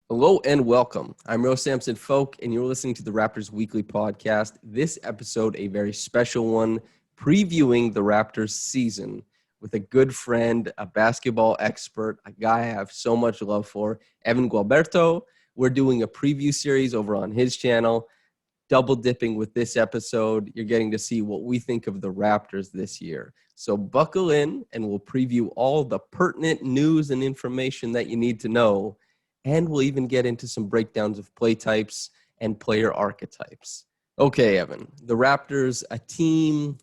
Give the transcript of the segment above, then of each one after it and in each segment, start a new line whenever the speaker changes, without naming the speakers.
Hello and welcome. I'm Samson Folk, and you're listening to the Raptors Weekly Podcast. This episode, a very special one, previewing the Raptors season with a good friend, a basketball expert, a guy I have so much love for, Evin Gualberto. We're doing a preview series over on his channel. Double dipping with this episode, you're getting to see what we think of the Raptors this year. So buckle in, and we'll preview all the pertinent news and information that you need to know. And we'll even get into some breakdowns of play types and player archetypes. Okay, Evan, the Raptors, a team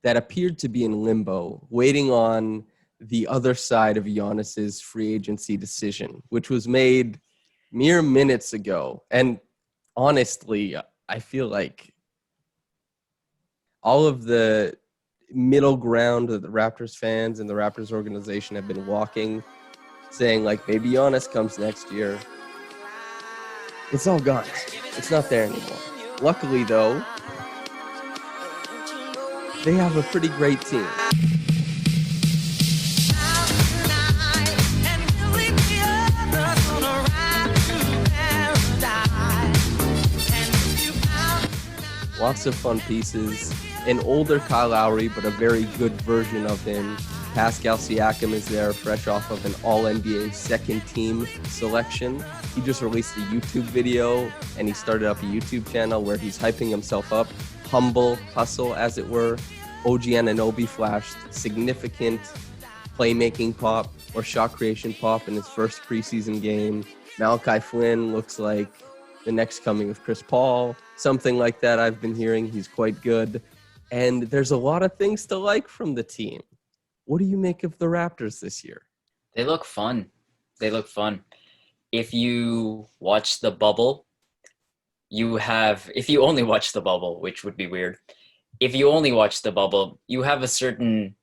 that appeared to be in limbo, waiting on the other side of Giannis's free agency decision, which was made mere minutes ago. And honestly, I feel like all of the middle ground that the Raptors fans and the Raptors organization have been walking, saying like maybe Giannis comes next year. It's all gone. It's not there anymore. Luckily, though, they have a pretty great team. Lots of fun pieces. An older Kyle Lowry, but a very good version of him. Pascal Siakam is there, fresh off of an All-NBA second-team selection. He just released a YouTube video, and he started up a YouTube channel where he's hyping himself up. Humble hustle, as it were. OG Anunoby flashed significant playmaking pop or shot creation pop in his first preseason game. Malachi Flynn looks like the next coming of Chris Paul. Something like that I've been hearing. He's quite good. And there's a lot of things to like from the team. What do you make of the Raptors this year?
They look fun. If you watch the bubble, if you only watch the bubble, which would be weird. If you only watch the bubble, you have a certain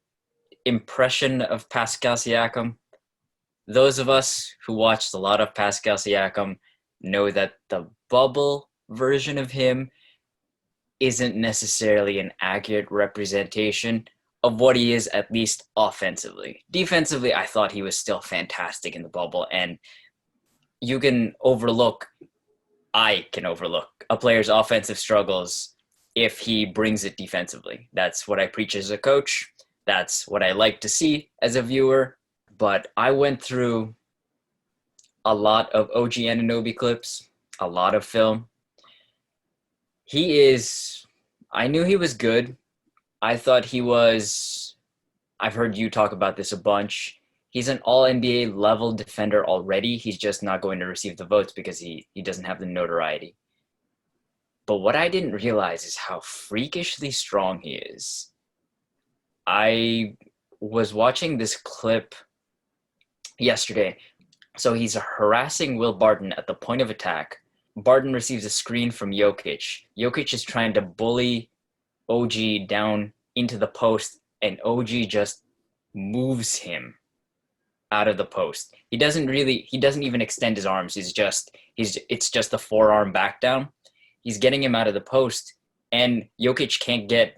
impression of Pascal Siakam. Those of us who watched a lot of Pascal Siakam know that the bubble version of him isn't necessarily an accurate representation of what he is, at least offensively. Defensively, I thought he was still fantastic in the bubble, and I can overlook a player's offensive struggles if he brings it defensively. That's what I preach as a coach. That's what I like to see as a viewer. But I went through a lot of OG Anunoby clips, a lot of film. I knew he was good. I've heard you talk about this a bunch. He's an all-NBA level defender already. He's just not going to receive the votes because he doesn't have the notoriety. But what I didn't realize is how freakishly strong he is. I was watching this clip yesterday. So he's harassing Will Barton at the point of attack. Barton receives a screen from Jokic. Jokic is trying to bully OG down into the post, and OG just moves him out of the post. He doesn't even extend his arms. It's just the forearm back down. He's getting him out of the post, and Jokic can't get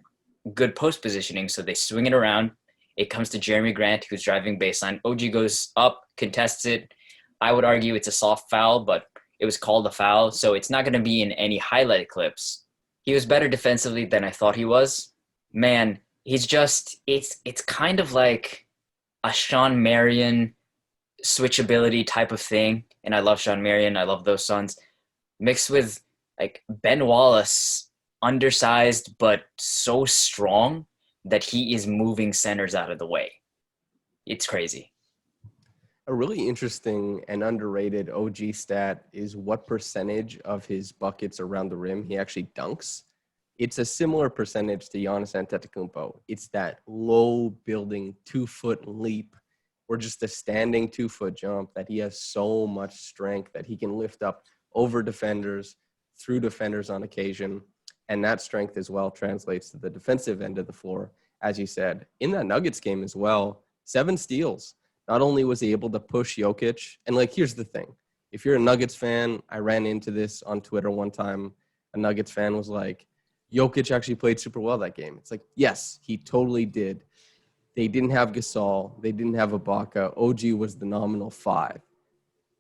good post positioning, so they swing it around. It comes to Jeremy Grant, who's driving baseline. OG goes up, contests it. I would argue it's a soft foul, but it was called a foul, so it's not going to be in any highlight clips. He was better defensively than I thought he was. Man, it's kind of like a Sean Marion switchability type of thing, and I love Sean Marion. I love those Suns, mixed with like Ben Wallace, undersized but so strong that he is moving centers out of the way. It's crazy.
A really interesting and underrated OG stat is what percentage of his buckets around the rim he actually dunks. It's a similar percentage to Giannis Antetokounmpo. It's that low building 2-foot leap or just a standing 2-foot jump that he has so much strength that he can lift up over defenders, through defenders on occasion. And that strength as well translates to the defensive end of the floor. As you said, in that Nuggets game as well, 7 steals. Not only was he able to push Jokic, and here's the thing. If you're a Nuggets fan, I ran into this on Twitter one time. A Nuggets fan was like, Jokic actually played super well that game. It's like, yes, he totally did. They didn't have Gasol. They didn't have Ibaka. OG was the nominal 5.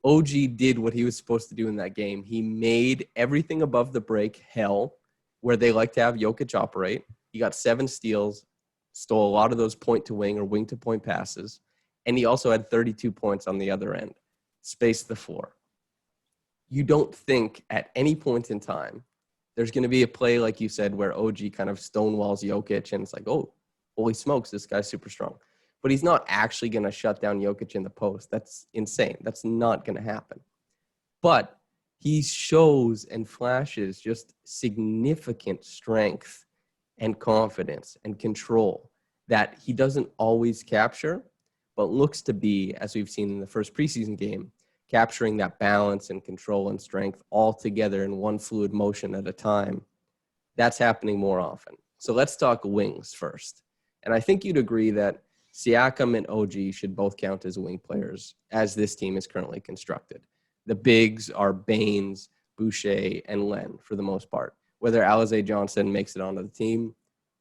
OG did what he was supposed to do in that game. He made everything above the break hell, where they like to have Jokic operate. He got 7 steals, stole a lot of those point-to-wing or wing-to-point passes, and he also had 32 points on the other end. Spaced the floor. You don't think at any point in time there's going to be a play, like you said, where OG kind of stonewalls Jokic, and it's like, oh, holy smokes, this guy's super strong. But he's not actually going to shut down Jokic in the post. That's insane. That's not going to happen. But he shows and flashes just significant strength and confidence and control that he doesn't always capture, but looks to be, as we've seen in the first preseason game, capturing that balance and control and strength all together in one fluid motion at a time. That's happening more often. So let's talk wings first. And I think you'd agree that Siakam and OG should both count as wing players as this team is currently constructed. The bigs are Baines, Boucher, and Len for the most part. Whether Stanley Johnson makes it onto the team,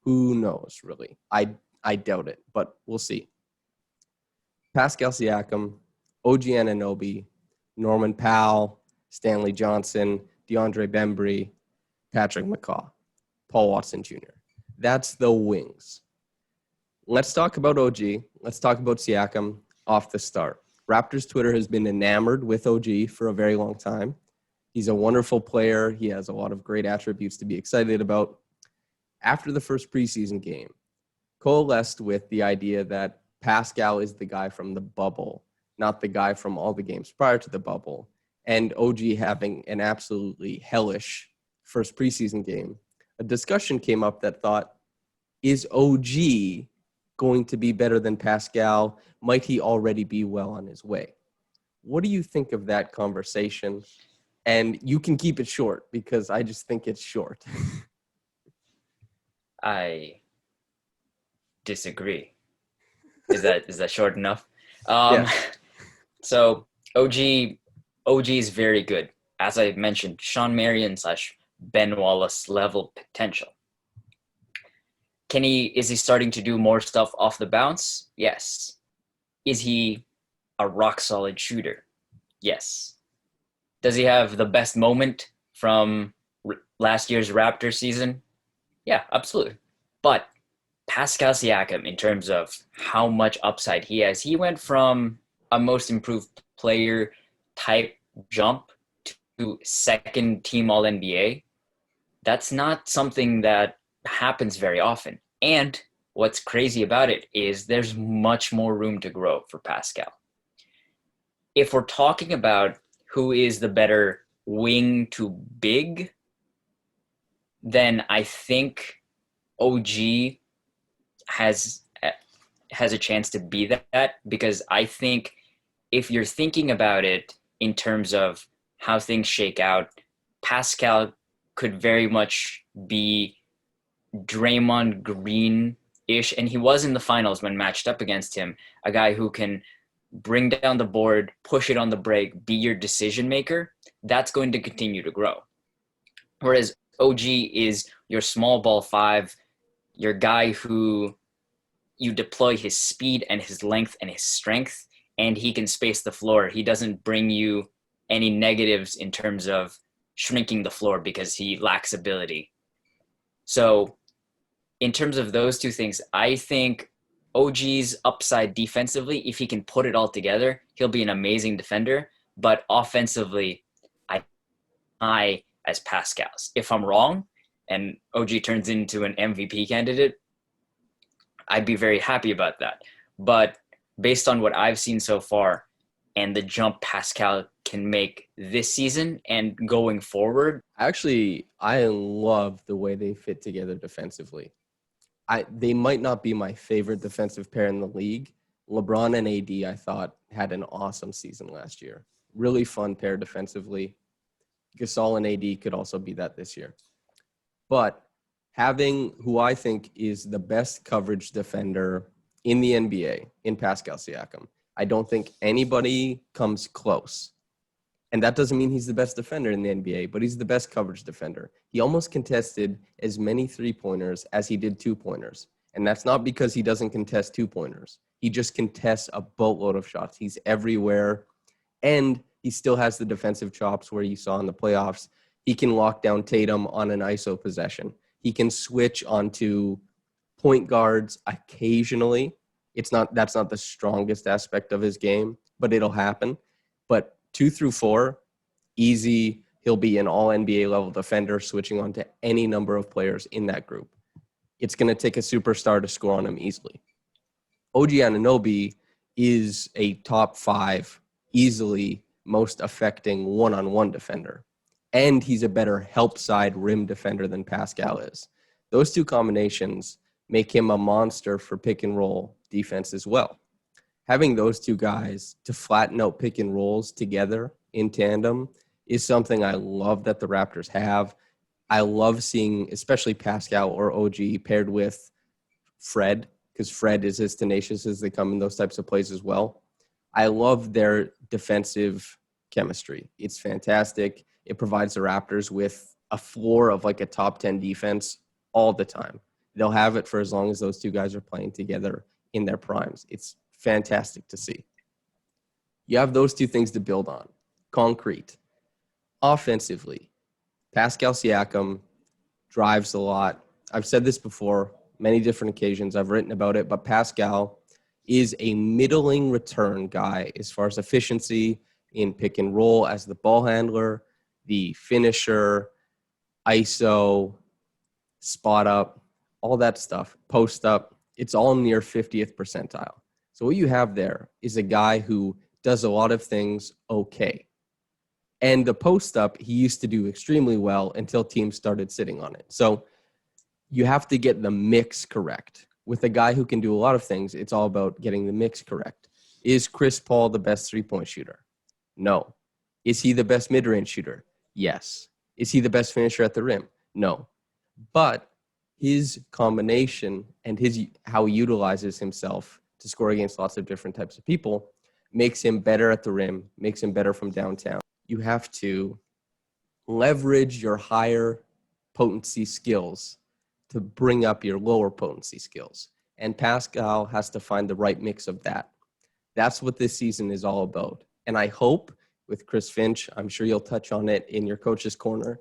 who knows, really? I doubt it, but we'll see. Pascal Siakam, OG Anunoby, Norman Powell, Stanley Johnson, Deandre Bembry, Patrick Mccaw, Paul Watson Jr. That's the wings. Let's talk about OG. Let's talk about Siakam off the start. Raptors Twitter has been enamored with OG for a very long time. He's a wonderful player. He has a lot of great attributes to be excited about. After the first preseason game, coalesced with the idea that Pascal is the guy from the bubble, not the guy from all the games prior to the bubble, and OG having an absolutely hellish first preseason game, a discussion came up that thought, is OG going to be better than Pascal? Might he already be well on his way? What do you think of that conversation? And you can keep it short because I just think it's short.
I disagree. Is that short enough?
Yeah.
So OG is very good. As I mentioned, Sean Marion / Ben Wallace level potential. Is he starting to do more stuff off the bounce? Yes. Is he a rock solid shooter? Yes. Does he have the best moment from last year's Raptors season? Yeah, absolutely. But Pascal Siakam, in terms of how much upside he has, he went from a most improved player type jump to second team All NBA. That's not something that happens very often. And what's crazy about it is there's much more room to grow for Pascal. If we're talking about who is the better wing to big, then I think OG has a chance to be that, because I think if you're thinking about it in terms of how things shake out, Pascal could very much be Draymond Green-ish, and he was in the finals when matched up against him, a guy who can bring down the board, push it on the break, be your decision maker. That's going to continue to grow. Whereas OG is your small ball 5, your guy who you deploy his speed and his length and his strength, and he can space the floor. He doesn't bring you any negatives in terms of shrinking the floor because he lacks ability. So in terms of those two things, I think OG's upside defensively, if he can put it all together, he'll be an amazing defender. But offensively, I as Pascal's. If I'm wrong and OG turns into an MVP candidate, I'd be very happy about that. But based on what I've seen so far and the jump Pascal can make this season and going forward.
Actually, I love the way they fit together defensively. They might not be my favorite defensive pair in the league. LeBron and AD, I thought, had an awesome season last year. Really fun pair defensively. Gasol and AD could also be that this year. But having who I think is the best coverage defender in the NBA, in Pascal Siakam, I don't think anybody comes close. And that doesn't mean he's the best defender in the NBA, but he's the best coverage defender. He almost contested as many three-pointers as he did two-pointers. And that's not because he doesn't contest two-pointers. He just contests a boatload of shots. He's everywhere. And he still has the defensive chops where you saw in the playoffs. He can lock down Tatum on an ISO possession. He can switch onto point guards occasionally. That's not the strongest aspect of his game, but it'll happen. But 2 through 4, easy. He'll be an all NBA level defender switching on to any number of players in that group. It's going to take a superstar to score on him easily. OG Anunoby is a top 5, easily most affecting one-on-one defender. And he's a better help side rim defender than Pascal is. Those two combinations make him a monster for pick and roll defense as well. Having those two guys to flatten out pick and rolls together in tandem is something I love that the Raptors have. I love seeing, especially Pascal or OG paired with Fred, because Fred is as tenacious as they come in those types of plays as well. I love their defensive chemistry. It's fantastic. It provides the Raptors with a floor of like a top 10 defense all the time. They'll have it for as long as those two guys are playing together in their primes. It's fantastic to see. You have those two things to build on. Concrete. Offensively, Pascal Siakam drives a lot. I've said this before, many different occasions. I've written about it, but Pascal is a middling return guy as far as efficiency in pick and roll as the ball handler, the finisher, ISO, spot up, all that stuff, post up. It's all near 50th percentile. So what you have there is a guy who does a lot of things okay. And the post up, he used to do extremely well until teams started sitting on it. So you have to get the mix correct. With a guy who can do a lot of things, it's all about getting the mix correct. Is Chris Paul the best three-point shooter? No. Is he the best mid-range shooter? Yes. Is he the best finisher at the rim? No. But his combination and how he utilizes himself to score against lots of different types of people makes him better at the rim, makes him better from downtown. You have to leverage your higher potency skills to bring up your lower potency skills. And Pascal has to find the right mix of that. That's what this season is all about. And I hope with Chris Finch, I'm sure you'll touch on it in your coach's corner,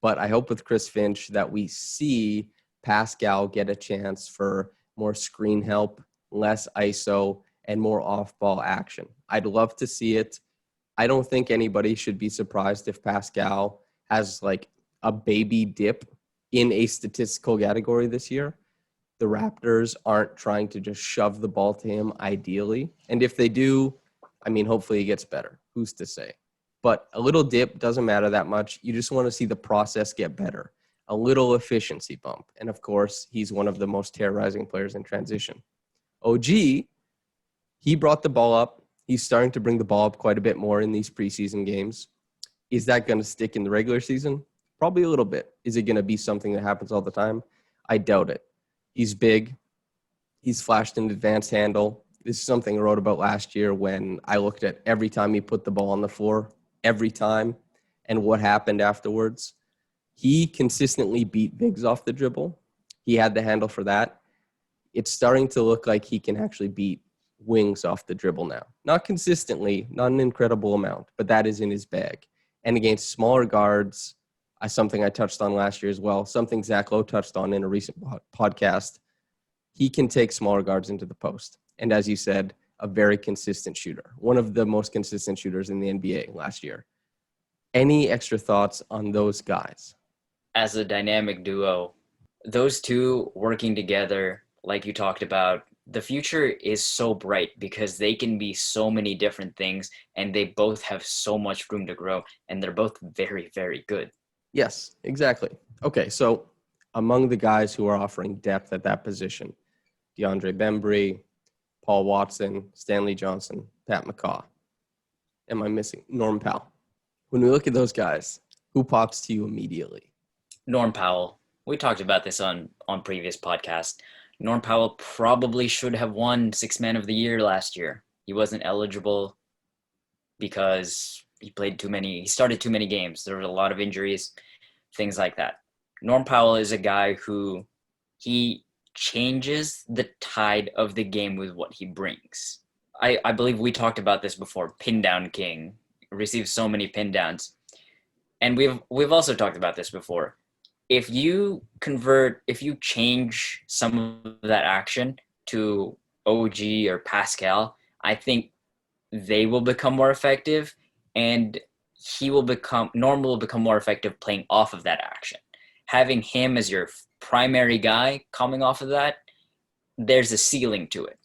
but I hope with Chris Finch that we see Pascal get a chance for more screen help, less ISO, and more off-ball action. I'd love to see it. I don't think anybody should be surprised if Pascal has like a baby dip in a statistical category this year. The Raptors aren't trying to just shove the ball to him ideally. And if they do, I mean, hopefully he gets better. Who's to say? But a little dip doesn't matter that much. You just want to see the process get better. A little efficiency bump. And of course, he's one of the most terrorizing players in transition. OG, he brought the ball up. He's starting to bring the ball up quite a bit more in these preseason games. Is that going to stick in the regular season? Probably a little bit. Is it going to be something that happens all the time? I doubt it. He's big. He's flashed an advanced handle. This is something I wrote about last year when I looked at every time he put the ball on the floor, every time, and what happened afterwards. He consistently beat bigs off the dribble. He had the handle for that. It's starting to look like he can actually beat wings off the dribble now. Not consistently, not an incredible amount, but that is in his bag. And against smaller guards, something I touched on last year as well, something Zach Lowe touched on in a recent podcast, he can take smaller guards into the post. And as you said, a very consistent shooter, one of the most consistent shooters in the NBA last year. Any extra thoughts on those guys?
As a dynamic duo, those two working together, like you talked about, the future is so bright because they can be so many different things and they both have so much room to grow and they're both very, very good.
Yes, exactly. Okay, so among the guys who are offering depth at that position, Deandre Bembry, Paul Watson, Stanley Johnson, Pat Mccaw. Am I missing? Norm Powell. When we look at those guys, who pops to you immediately?
Norm Powell. We talked about this on previous podcasts. Norm Powell probably should have won Sixth Man of the Year last year. He wasn't eligible because he started too many games. There were a lot of injuries, things like that. Norm Powell is a guy who he changes the tide of the game with what he brings. I believe we talked about this before, pin down king, receives so many pin downs. And we've also talked about this before. If you change some of that action to OG or Pascal, I think they will become more effective, and Norm will become more effective playing off of that action. Having him as your primary guy coming off of that, there's a ceiling to it.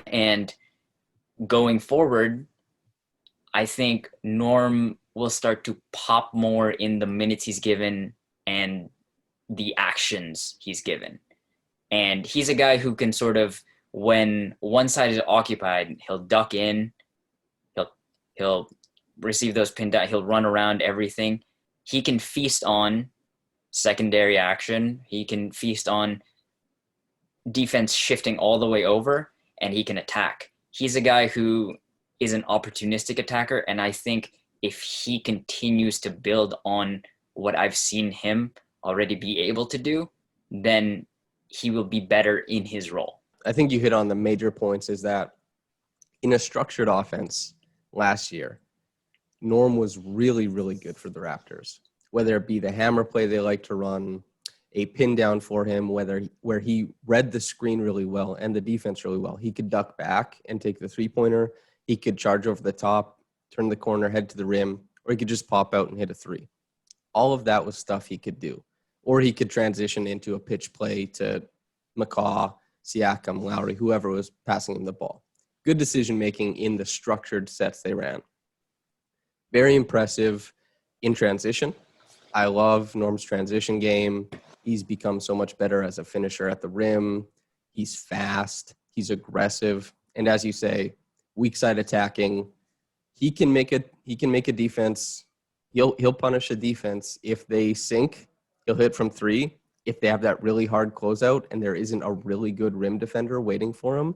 And going forward, I think Norm will start to pop more in the minutes he's given and the actions he's given. And he's a guy who can sort of, when one side is occupied, he'll duck in, he'll receive those pin down, he'll run around everything. He can feast on secondary action. He can feast on defense shifting all the way over, and he can attack. He's a guy who is an opportunistic attacker, and I think if he continues to build on what I've seen him already be able to do, then he will be better in his role.
I think you hit on the major points is that in a structured offense last year, Norm was really, really good for the Raptors, whether it be the hammer play they like to run, a pin down for him, where he read the screen really well and the defense really well. He could duck back and take the three-pointer. He could charge over the top, turn the corner, head to the rim, or he could just pop out and hit a three. All of that was stuff he could do. Or he could transition into a pitch play to Mccaw, Siakam, Lowry, whoever was passing him the ball. Good decision-making in the structured sets they ran. Very impressive in transition. I love Norm's transition game. He's become so much better as a finisher at the rim. He's fast. He's aggressive. And as you say, weak side attacking. He can make a defense. He'll punish a defense if they sink. He'll hit from three. If they have that really hard closeout and there isn't a really good rim defender waiting for him,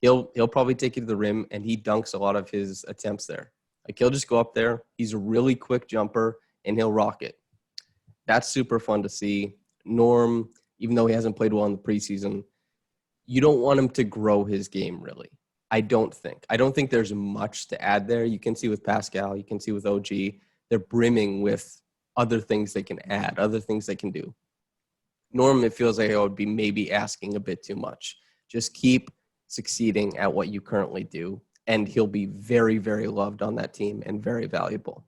he'll probably take you to the rim, and he dunks a lot of his attempts there. Like, he'll just go up there. He's a really quick jumper, and he'll rock it. That's super fun to see. Norm, even though he hasn't played well in the preseason, you don't want him to grow his game, really. I don't think there's much to add there. You can see with Pascal, you can see with OG, they're brimming with other things they can add, other things they can do. Norm, it feels like I would be maybe asking a bit too much. Just keep succeeding at what you currently do, and he'll be very, very loved on that team and very valuable.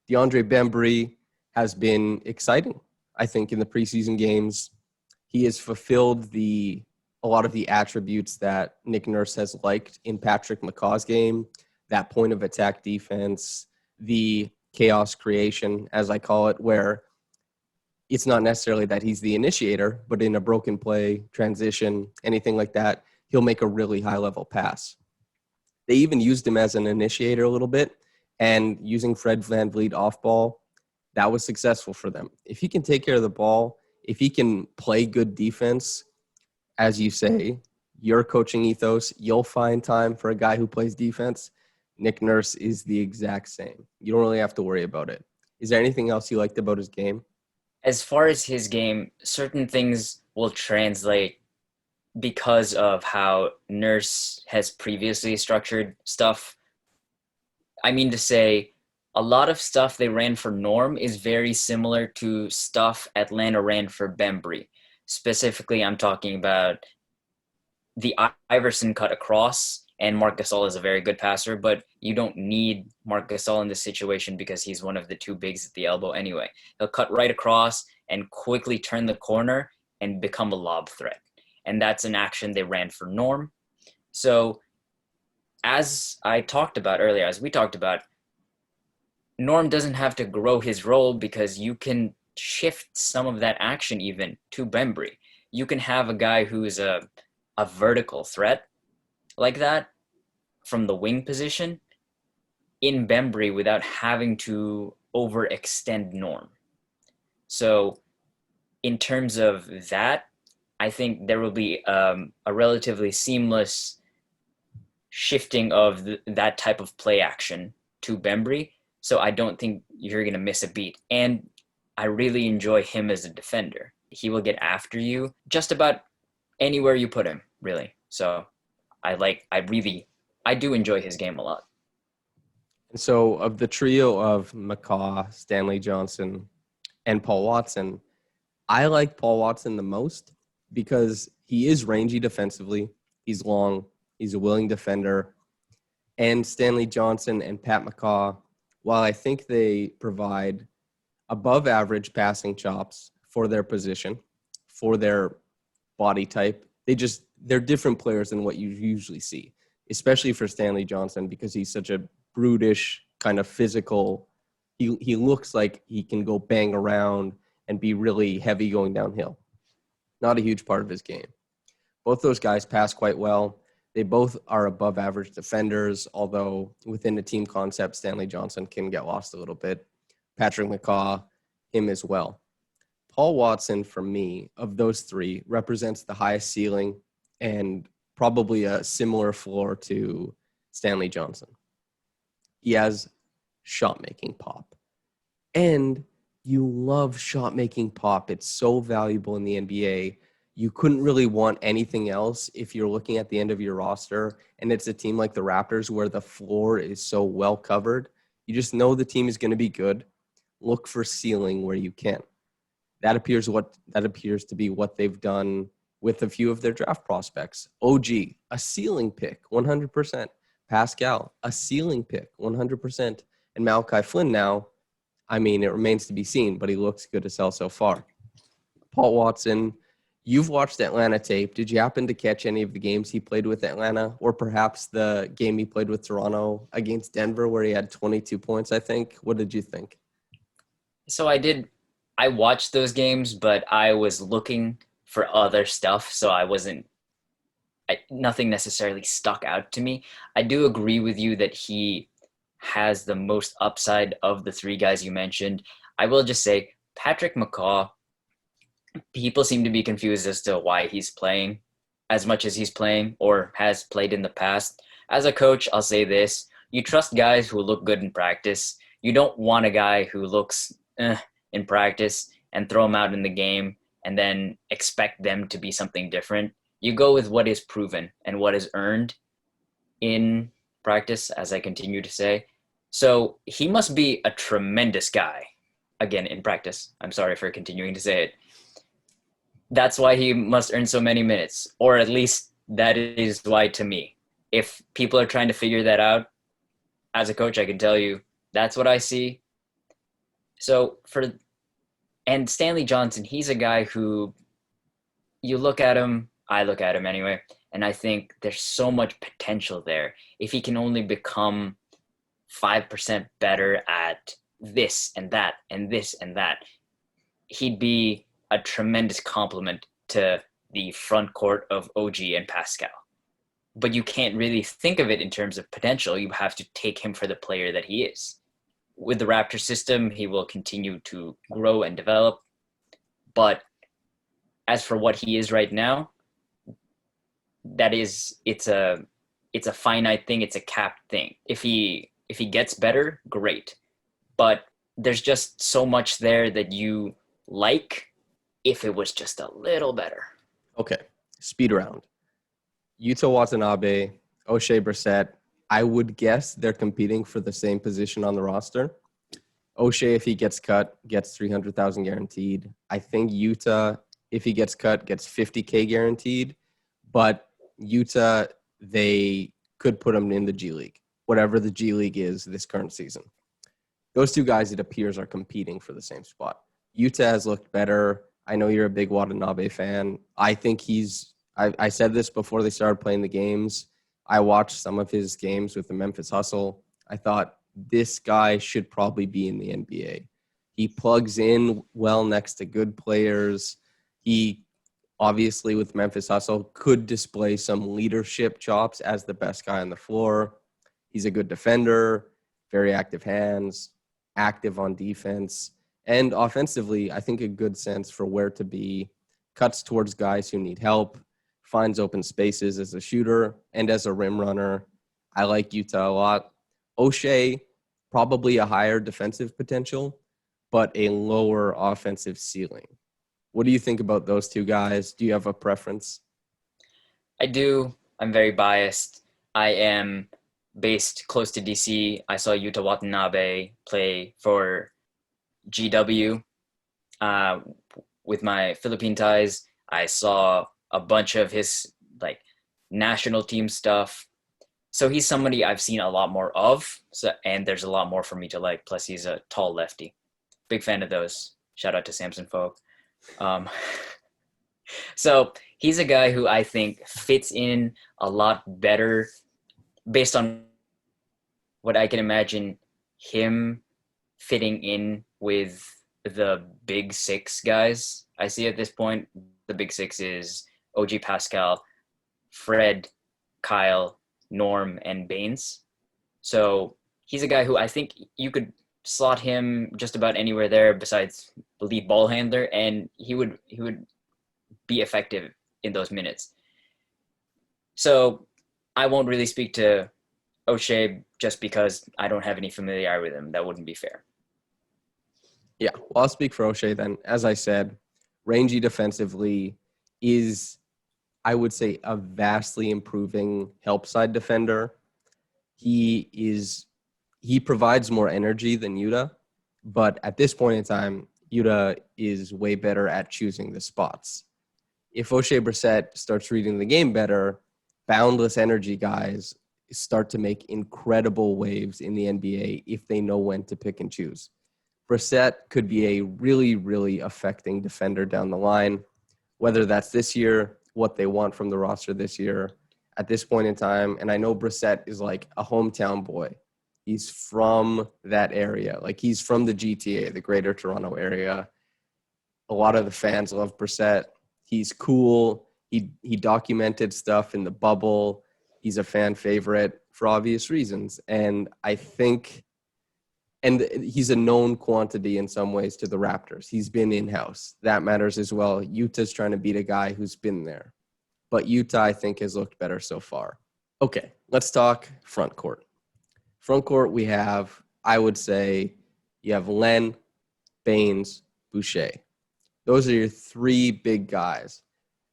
Deandre Bembry has been exciting, I think, in the preseason games. He has fulfilled a lot of the attributes that Nick Nurse has liked in Patrick Mccaw's game, that point of attack defense, the chaos creation, as I call it, where it's not necessarily that he's the initiator, but in a broken play, transition, anything like that, he'll make a really high-level pass. They even used him as an initiator a little bit, and using Fred VanVleet off ball, that was successful for them. If he can take care of the ball, if he can play good defense, as you say, your coaching ethos, you'll find time for a guy who plays defense. Nick Nurse is the exact same. You don't really have to worry about it. Is there anything else you liked about his game?
As far as his game, certain things will translate because of how Nurse has previously structured stuff. I mean to say, a lot of stuff they ran for Norm is very similar to stuff Atlanta ran for Bembry. Specifically, I'm talking about the Iverson cut across, and Marc Gasol is a very good passer, but you don't need Marc Gasol in this situation because he's one of the two bigs at the elbow anyway. He'll cut right across and quickly turn the corner and become a lob threat. And that's an action they ran for Norm. So as we talked about, Norm doesn't have to grow his role because you can shift some of that action even to Bembry. You can have a guy who's a vertical threat like that from the wing position in Bembry without having to overextend Norm. So in terms of that, I think there will be a relatively seamless shifting of that type of play action to Bembry. So I don't think you're going to miss a beat. And I really enjoy him as a defender. He will get after you just about anywhere you put him, really. So I do enjoy his game a lot.
And so of the trio of Mccaw, Stanley Johnson, and Paul Watson, I like Paul Watson the most because he is rangy defensively. He's long. He's a willing defender. And Stanley Johnson and Pat Mccaw, while I think they provide above average passing chops for their position, for their body type, they're different players than what you usually see, especially for Stanley Johnson because he's such a brutish kind of physical. He looks like he can go bang around and be really heavy going downhill. Not a huge part of his game. Both those guys pass quite well. They both are above average defenders, although within the team concept, Stanley Johnson can get lost a little bit. Patrick Mccaw, him as well. Paul Watson, for me, of those three, represents the highest ceiling and probably a similar floor to Stanley Johnson. He has shot-making pop. And you love shot-making pop. It's so valuable in the NBA. You couldn't really want anything else if you're looking at the end of your roster, and it's a team like the Raptors where the floor is so well covered. You just know the team is going to be good. Look for ceiling where you can. That appears to be what they've done with a few of their draft prospects. OG, a ceiling pick, 100%. Pascal, a ceiling pick, 100%. And Malachi Flynn now, I mean, it remains to be seen, but he looks good to sell so far. Paul Watson, you've watched Atlanta tape. Did you happen to catch any of the games he played with Atlanta, or perhaps the game he played with Toronto against Denver where he had 22 points, I think? What did you think?
So I watched those games, but I was looking for other stuff, so nothing necessarily stuck out to me. I do agree with you that he has the most upside of the three guys you mentioned. I will just say Patrick Mccaw, people seem to be confused as to why he's playing as much as he's playing or has played in the past. As a coach, I'll say this. You trust guys who look good in practice. You don't want a guy who looks in practice and throw him out in the game and then expect them to be something different. You go with what is proven and what is earned in practice, as I continue to say. So he must be a tremendous guy, again, in practice. I'm sorry for continuing to say it. That's why he must earn so many minutes, or at least that is why to me. If people are trying to figure that out, as a coach, I can tell you that's what I see. And Stanley Johnson, he's a guy who you look at him, I look at him anyway, and I think there's so much potential there. If he can only become 5% better at this and that and this and that, he'd be a tremendous compliment to the front court of OG and Pascal. But you can't really think of it in terms of potential. You have to take him for the player that he is. With the Raptor system, he will continue to grow and develop. But as for what he is right now, it's a finite thing. It's a capped thing. If he gets better, great. But there's just so much there that you like if it was just a little better.
Okay, speed round. Yuta Watanabe, O'Shea Brissett. I would guess they're competing for the same position on the roster. O'Shea, if he gets cut, gets $300,000 guaranteed. I think Yuta, if he gets cut, gets $50K guaranteed. But Yuta, they could put him in the G League, whatever the G League is this current season. Those two guys, it appears, are competing for the same spot. Yuta has looked better. I know you're a big Watanabe fan. I think I said this before they started playing the games. I watched some of his games with the Memphis Hustle. I thought this guy should probably be in the NBA. He plugs in well next to good players. He obviously with Memphis Hustle could display some leadership chops as the best guy on the floor. He's a good defender, very active hands, active on defense, and offensively, I think a good sense for where to be, cuts towards guys who need help, finds open spaces as a shooter and as a rim runner. I like Yuta a lot. O'Shea, probably a higher defensive potential, but a lower offensive ceiling. What do you think about those two guys? Do you have a preference?
I do. I'm very biased. I am based close to DC. I saw Yuta Watanabe play for GW with my Philippine ties. I saw a bunch of his like national team stuff. So he's somebody I've seen a lot more of. So, and there's a lot more for me to like. Plus, he's a tall lefty. Big fan of those. Shout out to Samson Folk. So he's a guy who I think fits in a lot better based on what I can imagine him fitting in with the big six guys I see at this point. The big six is OG Pascal, Fred, Kyle, Norm, and Baines. So he's a guy who I think you could slot him just about anywhere there besides lead ball handler, and he would be effective in those minutes. So I won't really speak to O'Shea just because I don't have any familiarity with him. That wouldn't be fair.
Yeah, well, I'll speak for O'Shea then. As I said, rangy defensively is, I would say, a vastly improving help side defender. He provides more energy than Yuta, but at this point in time, Yuta is way better at choosing the spots. If O'Shea Brissett starts reading the game better, boundless energy guys start to make incredible waves in the NBA if they know when to pick and choose. Brissett could be a really, really affecting defender down the line, whether that's this year, what they want from the roster this year, at this point in time. And I know Brissett is like a hometown boy. He's from that area. Like, he's from the GTA, the Greater Toronto area. A lot of the fans love Brissett. He's cool. He documented stuff in the bubble. He's a fan favorite for obvious reasons. And I think, and he's a known quantity in some ways to the Raptors. He's been in-house. That matters as well. Utah's trying to beat a guy who's been there. But Utah, I think, has looked better so far. Okay, let's talk front court. Front court, we have, I would say, you have Len, Baines, Boucher. Those are your three big guys.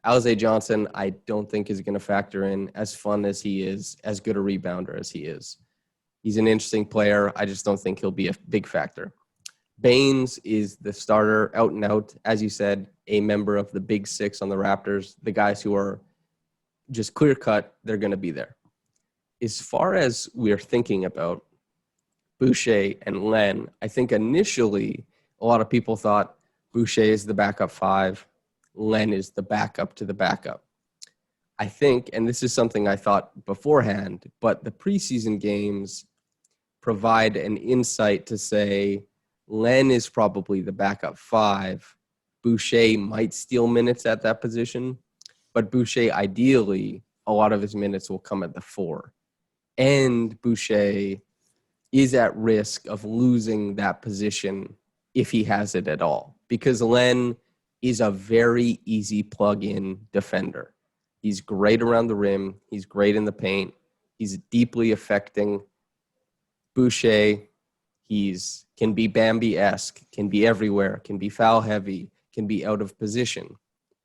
Stanley Johnson, I don't think is going to factor in, as fun as he is, as good a rebounder as he is. He's an interesting player. I just don't think he'll be a big factor. Baines is the starter, out and out, as you said, a member of the big six on the Raptors, the guys who are just clear-cut, they're going to be there. As far as we're thinking about Boucher and Len, I think initially a lot of people thought Boucher is the backup five, Len is the backup to the backup. I think, and this is something I thought beforehand, but the preseason games provide an insight to say Len is probably the backup five. Boucher might steal minutes at that position, but Boucher, ideally, a lot of his minutes will come at the four. And Boucher is at risk of losing that position if he has it at all, because Len is a very easy plug-in defender. He's great around the rim. He's great in the paint. He's deeply affecting. Boucher, can be Bambi-esque, can be everywhere, can be foul-heavy, can be out of position,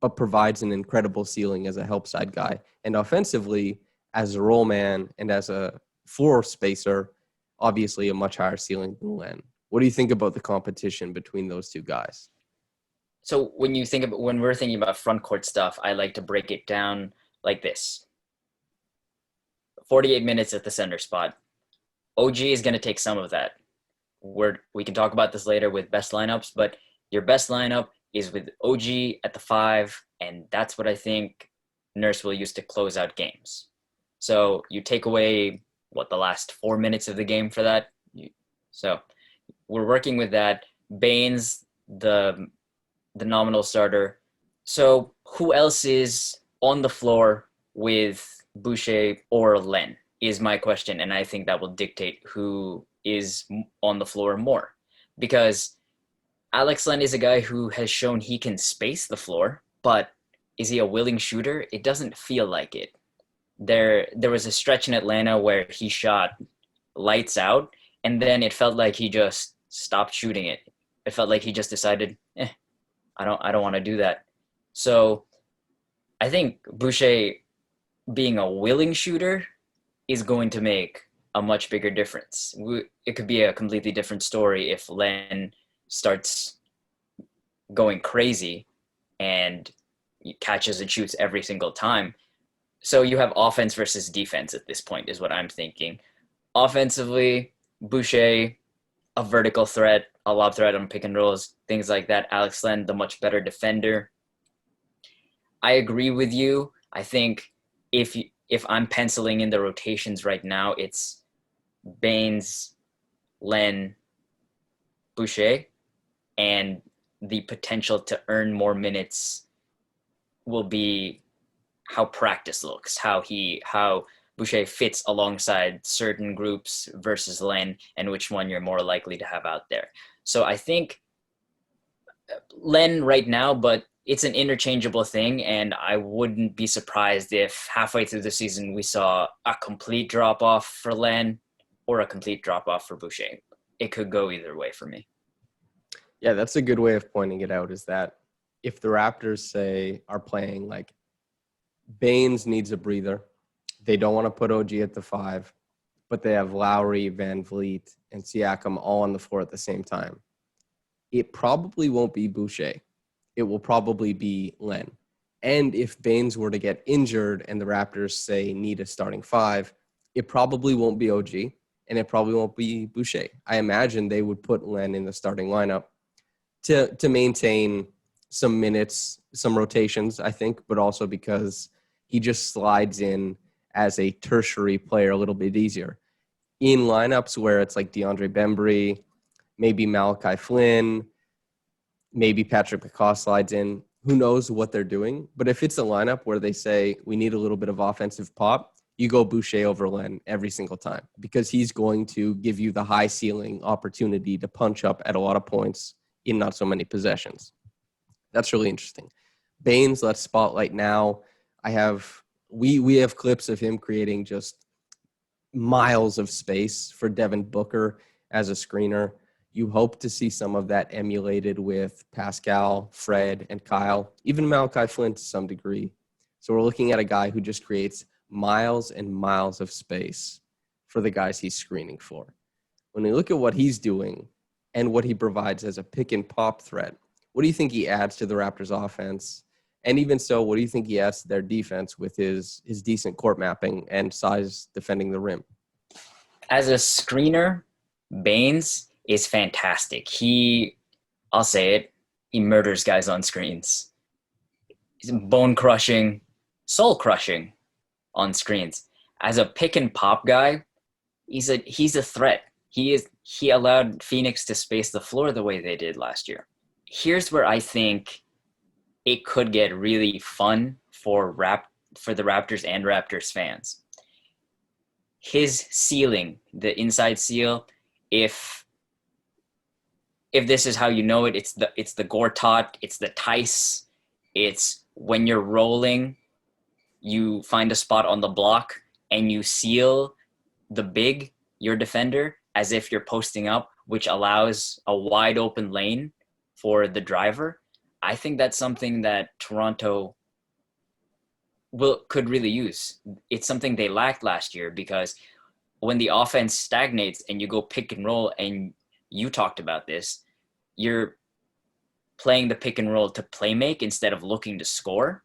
but provides an incredible ceiling as a help side guy. And offensively, as a roll man and as a floor spacer, obviously a much higher ceiling than Len. What do you think about the competition between those two guys?
So when we're thinking about front court stuff, I like to break it down like this. 48 minutes at the center spot. OG is going to take some of that. We can talk about this later with best lineups, but your best lineup is with OG at the 5, and that's what I think Nurse will use to close out games. So you take away, the last 4 minutes of the game for that? So we're working with that. Baines, the nominal starter. So who else is on the floor with Boucher or Len is my question, and I think that will dictate who is on the floor more. Because Alex Len is a guy who has shown he can space the floor, but is he a willing shooter? It doesn't feel like it. There was a stretch in Atlanta where he shot lights out, and then it felt like he just stopped shooting it. It felt like he just decided, I don't want to do that. So I think Boucher being a willing shooter is going to make a much bigger difference. It could be a completely different story if Len starts going crazy and catches and shoots every single time. So you have offense versus defense at this point, is what I'm thinking. Offensively, Boucher, a vertical threat, a lob threat on pick and rolls, things like that. Alex Len, the much better defender. I agree with you. I think if I'm penciling in the rotations right now, it's Baines, Len, Boucher, and the potential to earn more minutes will be how practice looks, how Boucher fits alongside certain groups versus Len, and which one you're more likely to have out there. So I think Len right now, but it's an interchangeable thing, and I wouldn't be surprised if halfway through the season we saw a complete drop-off for Len or a complete drop-off for Boucher. It could go either way for me.
Yeah, that's a good way of pointing it out, is that if the Raptors, say, are playing like Baines needs a breather, they don't want to put OG at the 5, but they have Lowry, Van Vliet, and Siakam all on the floor at the same time. It probably won't be Boucher. It will probably be Len. And if Baines were to get injured and the Raptors, say, need a starting 5, it probably won't be OG, and it probably won't be Boucher. I imagine they would put Len in the starting lineup to maintain some minutes, some rotations, I think, but also because he just slides in as a tertiary player a little bit easier. In lineups where it's like Deandre Bembry, maybe Malachi Flynn, maybe Patrick Mccaw slides in, who knows what they're doing. But if it's a lineup where they say we need a little bit of offensive pop, you go Boucher over Len every single time, because he's going to give you the high ceiling opportunity to punch up at a lot of points in not so many possessions. That's really interesting. Baines, let's spotlight now. We have clips of him creating just miles of space for Devin Booker as a screener. You hope to see some of that emulated with Pascal, Fred, and Kyle, even Malachi Flynn to some degree. So we're looking at a guy who just creates miles and miles of space for the guys he's screening for. When we look at what he's doing and what he provides as a pick and pop threat, what do you think he adds to the Raptors offense? And even so, what do you think he adds to their defense with his decent court mapping and size defending the rim?
As a screener, Baines is fantastic. I'll say it, he murders guys on screens. He's bone crushing, soul crushing on screens. As a pick and pop guy, he's a threat. He allowed Phoenix to space the floor the way they did last year. Here's where I think it could get really fun for the Raptors and Raptors fans. His ceiling, the inside seal, if this is how you know it, it's the Gortat, it's the Tice, it's when you're rolling, you find a spot on the block and you seal the big, your defender, as if you're posting up, which allows a wide open lane for the driver. I think that's something that Toronto could really use. It's something they lacked last year, because when the offense stagnates and you go pick and roll, and you talked about this, you're playing the pick and roll to play make instead of looking to score.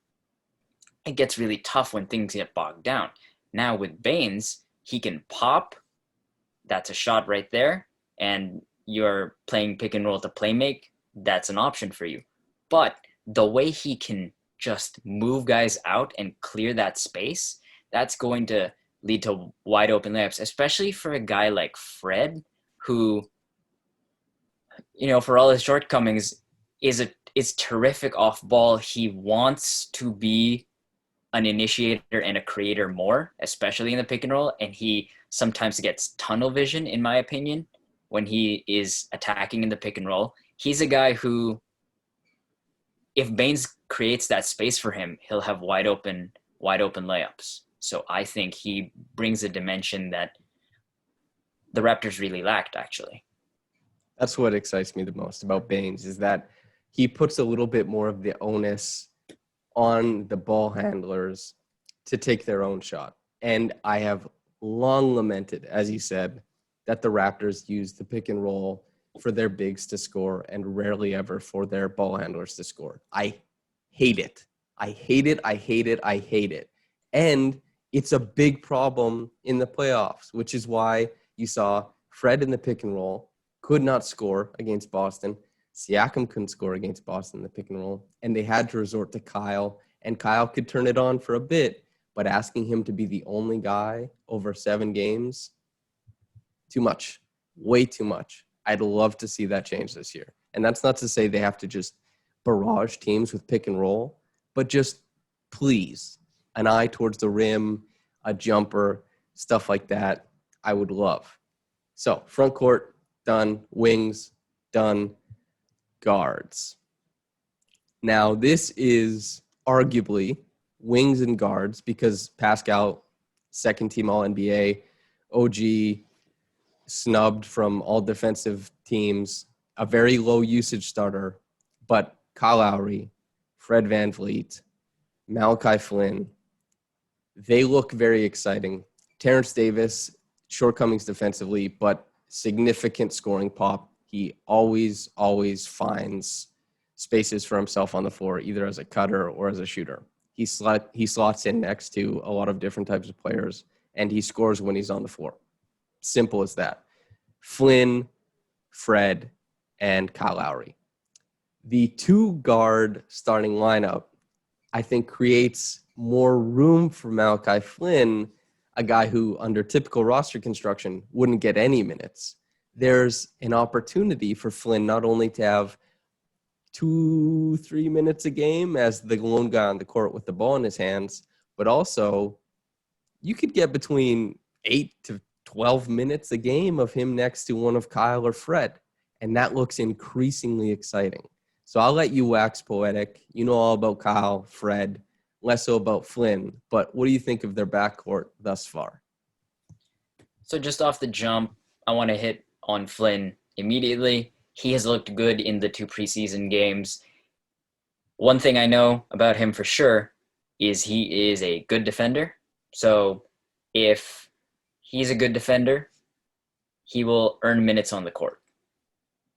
It gets really tough when things get bogged down. Now with Baines, he can pop. That's a shot right there. And you're playing pick and roll to play make. That's an option for you. But the way he can just move guys out and clear that space, that's going to lead to wide open layups, especially for a guy like Fred, who, for all his shortcomings, is terrific off ball. He wants to be an initiator and a creator more, especially in the pick and roll. And he sometimes gets tunnel vision, in my opinion, when he is attacking in the pick and roll. He's a guy who, if Baines creates that space for him, he'll have wide open layups. So I think he brings a dimension that the Raptors really lacked, actually.
That's what excites me the most about Baines, is that he puts a little bit more of the onus on the ball handlers to take their own shot. And I have long lamented, as you said, that the Raptors use the pick and roll for their bigs to score and rarely ever for their ball handlers to score. I hate it. I hate it. I hate it. I hate it. And it's a big problem in the playoffs, which is why you saw Fred in the pick and roll could not score against Boston. Siakam couldn't score against Boston in the pick and roll, and they had to resort to Kyle, and Kyle could turn it on for a bit, but asking him to be the only guy over 7 games, too much, way too much. I'd love to see that change this year. And that's not to say they have to just barrage teams with pick and roll, but just please, an eye towards the rim, a jumper, stuff like that, I would love. So front court, done. Wings, done. Guards. Now, this is arguably wings and guards because Pascal, second team All-NBA, OG, snubbed from all defensive teams, a very low usage starter, but Kyle Lowry, Fred VanVleet, Malachi Flynn, they look very exciting. Terrence Davis, shortcomings defensively, but significant scoring pop. He always finds spaces for himself on the floor, either as a cutter or as a shooter. He slots in next to a lot of different types of players, and he scores when he's on the floor. Simple as that. Flynn, Fred, and Kyle Lowry. The 2-guard starting lineup, I think, creates more room for Malachi Flynn, a guy who, under typical roster construction, wouldn't get any minutes. There's an opportunity for Flynn not only to have 2-3 minutes a game as the lone guy on the court with the ball in his hands, but also you could get between 8 to 12 minutes a game of him next to one of Kyle or Fred, and that looks increasingly exciting. So I'll let you wax poetic. You know all about Kyle, Fred, less so about Flynn, but what do you think of their backcourt thus far?
So just off the jump, I want to hit on Flynn immediately. He has looked good in the 2 preseason games. One thing I know about him for sure is he is a good defender. So if he's a good defender, he will earn minutes on the court.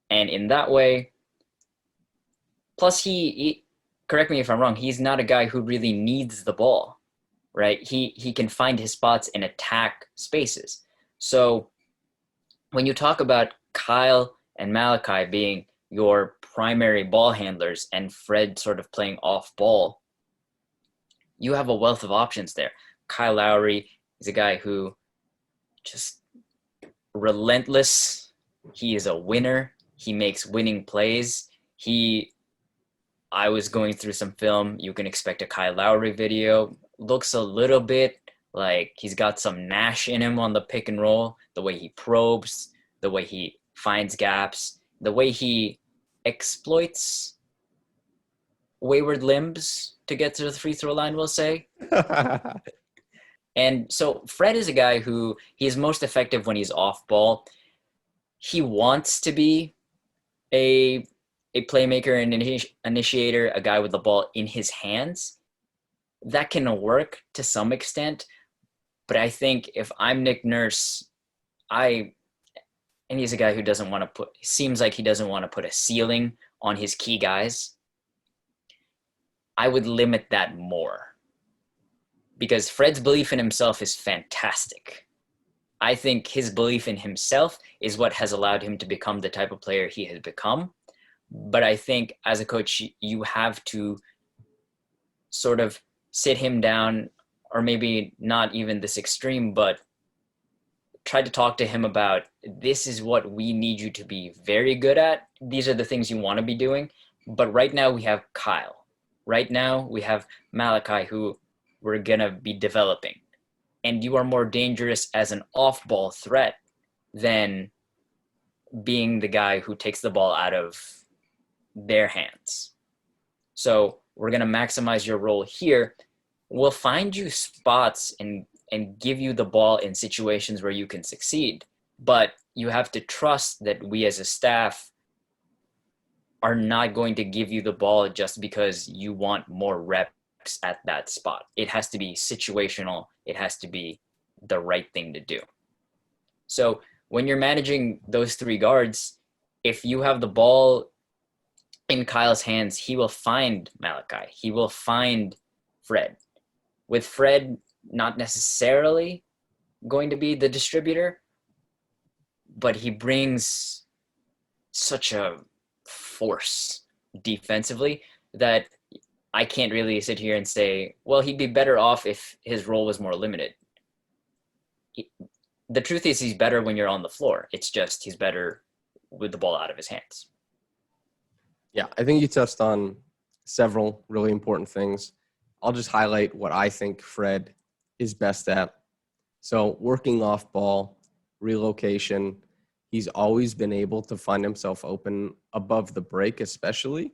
And in that way, plus he correct me if I'm wrong, he's not a guy who really needs the ball, right? He can find his spots and attack spaces. So when you talk about Kyle and Malachi being your primary ball handlers and Fred sort of playing off ball, you have a wealth of options there. Kyle Lowry is a guy who just relentless. He is a winner. He makes winning plays. I was going through some film. You can expect a Kyle Lowry video. Looks a little bit like he's got some Nash in him on the pick and roll, the way he probes, the way he finds gaps, the way he exploits wayward limbs to get to the free throw line, we'll say. And so Fred is a guy who he is most effective when he's off ball. He wants to be a playmaker and initiator, a guy with the ball in his hands. That can work to some extent, but I think if I'm Nick Nurse, and he's a guy who seems like he doesn't want to put a ceiling on his key guys, I would limit that more. Because Fred's belief in himself is fantastic. I think his belief in himself is what has allowed him to become the type of player he has become. But I think as a coach, you have to sort of sit him down, or maybe not even this extreme, but try to talk to him about, this is what we need you to be very good at. These are the things you want to be doing. But right now we have Kyle. Right now we have Malachi, who we're going to be developing. And you are more dangerous as an off-ball threat than being the guy who takes the ball out of their hands. So we're going to maximize your role here. We'll find you spots and give you the ball in situations where you can succeed. But you have to trust that we as a staff are not going to give you the ball just because you want more reps at that spot. It has to be situational. It has to be the right thing to do. So when you're managing those three guards, if you have the ball in Kyle's hands, he will find Mccaw. He will find Fred. With Fred not necessarily going to be the distributor, but he brings such a force defensively that I can't really sit here and say, well, he'd be better off if his role was more limited. The truth is he's better when you're on the floor. It's just he's better with the ball out of his hands.
Yeah, I think you touched on several really important things. I'll just highlight what I think Fred is best at. So working off ball, relocation, he's always been able to find himself open above the break, especially.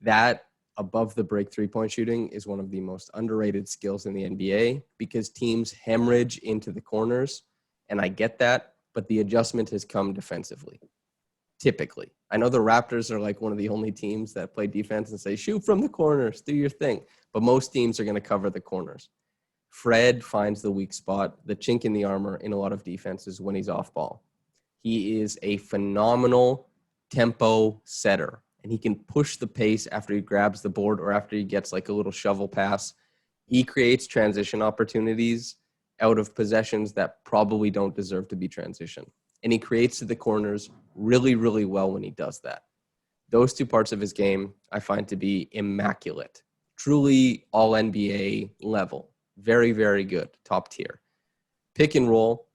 That above the break three-point shooting is one of the most underrated skills in the NBA because teams hemorrhage into the corners, and I get that, but the adjustment has come defensively, typically. I know the Raptors are like one of the only teams that play defense and say, shoot from the corners, do your thing, but most teams are going to cover the corners. Fred finds the weak spot, the chink in the armor in a lot of defenses when he's off ball. He is a phenomenal tempo setter, and he can push the pace after he grabs the board or after he gets like a little shovel pass. He creates transition opportunities out of possessions that probably don't deserve to be transition. And he creates to the corners really, really well when he does that. Those two parts of his game I find to be immaculate, truly all NBA level. Very, very good, top tier. Pick and roll,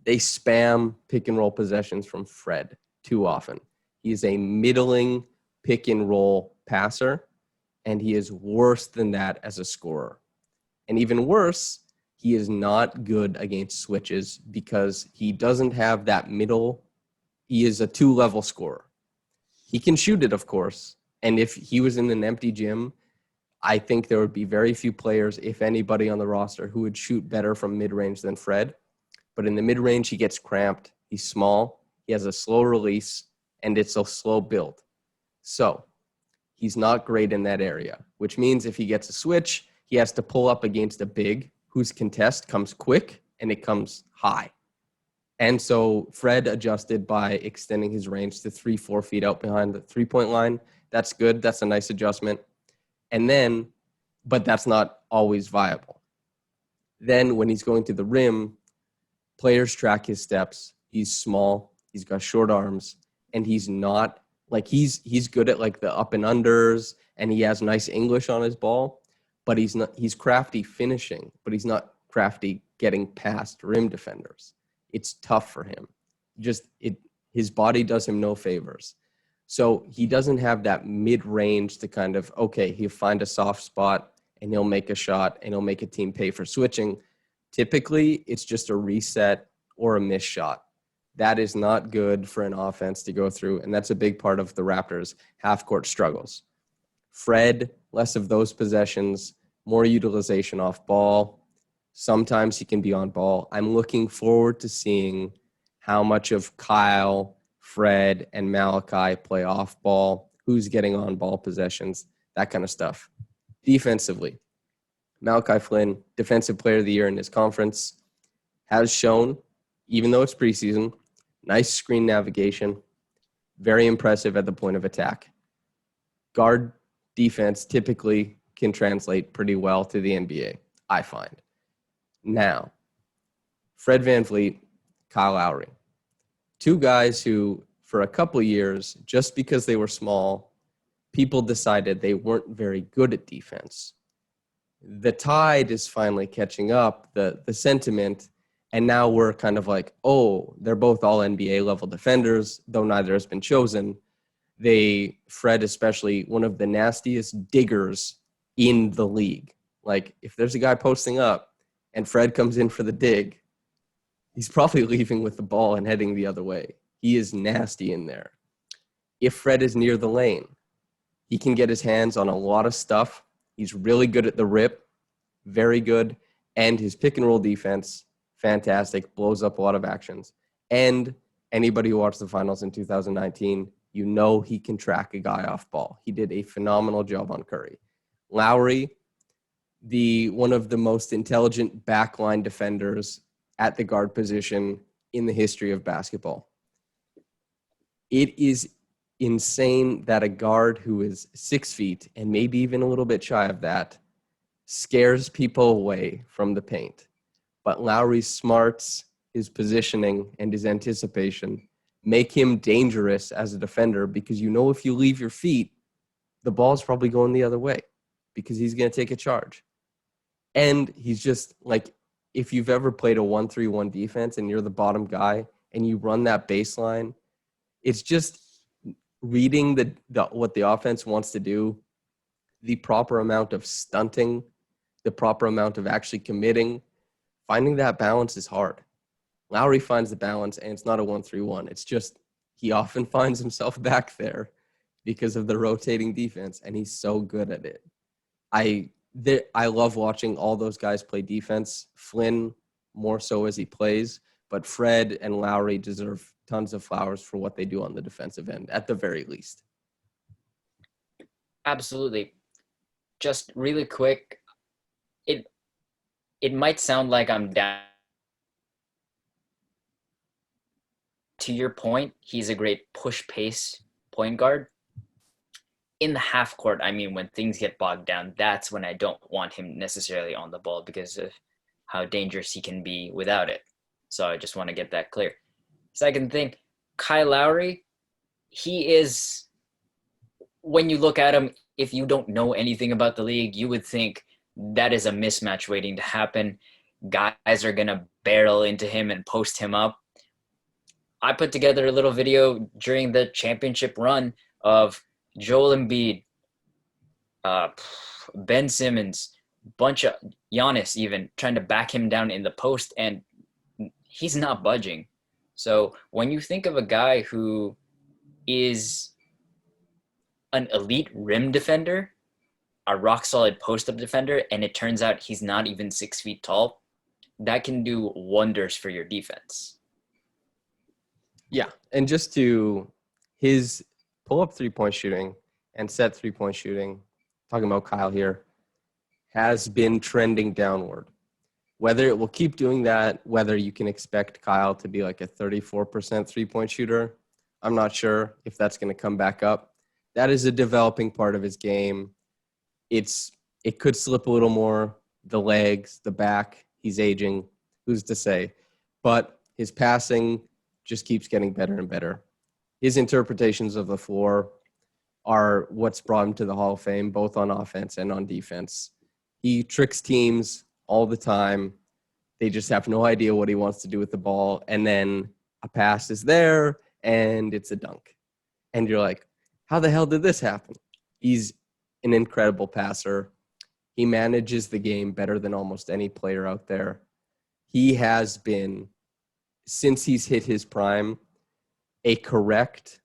they spam pick and roll possessions from Fred too often. He's a middling pick and roll passer, and he is worse than that as a scorer. And even worse, he is not good against switches because he doesn't have that middle. He is a two-level scorer. He can shoot it, of course, and if he was in an empty gym, I think there would be very few players, if anybody on the roster, who would shoot better from mid-range than Fred. But in the mid-range, he gets cramped. He's small. He has a slow release, and it's a slow build. So he's not great in that area, which means if he gets a switch, he has to pull up against a big whose contest comes quick and it comes high. And so Fred adjusted by extending his range to 3-4 feet out behind the three-point line. That's good. That's a nice adjustment. And then, but that's not always viable. Then when he's going to the rim, players track his steps. He's small. He's got short arms. And he's not, like he's good at like the up and unders, and he has nice English on his ball, but he's crafty finishing, but he's not crafty getting past rim defenders. It's tough for him. His body does him no favors. So he doesn't have that mid-range to kind of, okay, he'll find a soft spot and he'll make a shot and he'll make a team pay for switching. Typically, it's just a reset or a missed shot. That is not good for an offense to go through, and that's a big part of the Raptors' half-court struggles. Fred, less of those possessions, more utilization off ball. Sometimes he can be on ball. I'm looking forward to seeing how much of Kyle, Fred, and Mccaw play off ball, who's getting on ball possessions, that kind of stuff. Defensively, Malachi Flynn, Defensive Player of the Year in his conference, has shown, even though it's preseason, nice screen navigation, very impressive at the point of attack. Guard defense typically can translate pretty well to the NBA, I find. Now, Fred VanVleet, Kyle Lowry. Two guys who, for a couple years, just because they were small, people decided they weren't very good at defense. The tide is finally catching up, the sentiment, and now we're kind of like, oh, they're both all NBA level defenders, though neither has been chosen. Fred especially, one of the nastiest diggers in the league. Like, if there's a guy posting up and Fred comes in for the dig, he's probably leaving with the ball and heading the other way. He is nasty in there. If Fred is near the lane, he can get his hands on a lot of stuff. He's really good at the rip, very good. And his pick and roll defense, fantastic, blows up a lot of actions. And anybody who watched the finals in 2019, you know he can track a guy off ball. He did a phenomenal job on Curry. Lowry, one of the most intelligent backline defenders at the guard position in the history of basketball. It is insane that a guard who is 6 feet and maybe even a little bit shy of that scares people away from the paint. But Lowry's smarts, his positioning, and his anticipation make him dangerous as a defender because if you leave your feet, the ball's probably going the other way because he's going to take a charge. And he's just like, if you've ever played a 1-3-1 defense and you're the bottom guy and you run that baseline, it's just reading what the offense wants to do, the proper amount of stunting, the proper amount of actually committing. Finding that balance is hard. Lowry finds the balance, and it's not a 1-3-1. It's just he often finds himself back there because of the rotating defense, and he's so good at it. I love watching all those guys play defense. Flynn, more so as he plays, but Fred and Lowry deserve tons of flowers for what they do on the defensive end, at the very least.
Absolutely. Just really quick, it might sound like I'm down. To your point, he's a great push-pace point guard. In the half court, when things get bogged down, that's when I don't want him necessarily on the ball because of how dangerous he can be without it. So I just want to get that clear. Second thing, Kyle Lowry, he is, when you look at him, if you don't know anything about the league, you would think that is a mismatch waiting to happen. Guys are going to barrel into him and post him up. I put together a little video during the championship run of Joel Embiid, Ben Simmons, bunch of Giannis even trying to back him down in the post, and he's not budging. So when you think of a guy who is an elite rim defender, a rock-solid post-up defender, and it turns out he's not even 6 feet tall, that can do wonders for your defense.
Yeah, and just to his pull-up three-point shooting and set three-point shooting, talking about Kyle here, has been trending downward. Whether it will keep doing that, whether you can expect Kyle to be like a 34% three-point shooter, I'm not sure if that's going to come back up. That is a developing part of his game. It could slip a little more. The legs, the back, he's aging. Who's to say? But his passing just keeps getting better and better. His interpretations of the floor are what's brought him to the Hall of Fame, both on offense and on defense. He tricks teams all the time. They just have no idea what he wants to do with the ball. And then a pass is there and it's a dunk. And you're like, how the hell did this happen? He's an incredible passer. He manages the game better than almost any player out there. He has been, since he's hit his prime, a correct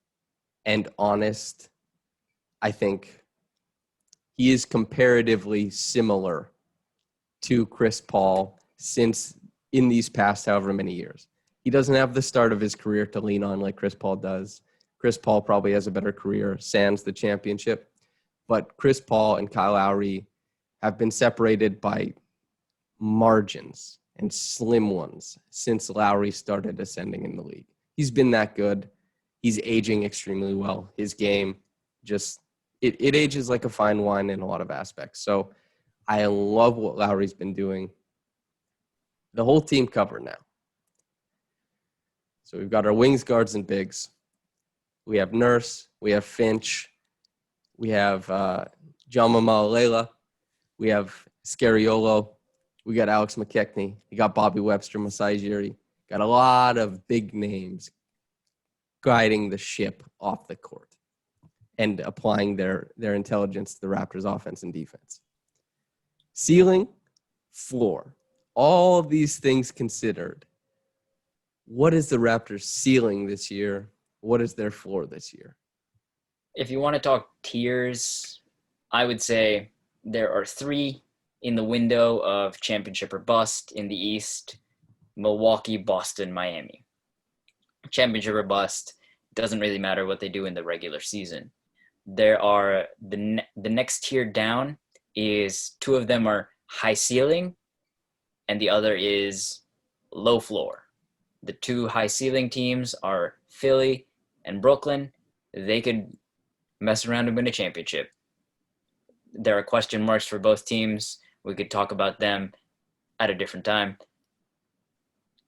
and honest, I think he is comparatively similar to Chris Paul since in these past however many years. He doesn't have the start of his career to lean on like Chris Paul does. Chris Paul probably has a better career, sans the championship. But Chris Paul and Kyle Lowry have been separated by margins and slim ones since Lowry started ascending in the league. He's been that good. He's aging extremely well. His game just, it ages like a fine wine in a lot of aspects. So I love what Lowry's been doing. The whole team covered now. So we've got our wings, guards, and bigs. We have Nurse. We have Finch. We have Jama Malalela. We have Scariolo. We got Alex McKechnie. We got Bobby Webster, Masai Ujiri. Got a lot of big names guiding the ship off the court and applying their intelligence to the Raptors' offense and defense. Ceiling, floor. All of these things considered, what is the Raptors' ceiling this year? What is their floor this year?
If you want to talk tiers, I would say there are three in the window of championship or bust in the East: Milwaukee, Boston, Miami. Championship or bust, doesn't really matter what they do in the regular season. There are the next tier down is two of them are high ceiling, and the other is low floor. The two high ceiling teams are Philly and Brooklyn. They could mess around and win a championship. There are question marks for both teams. We could talk about them at a different time.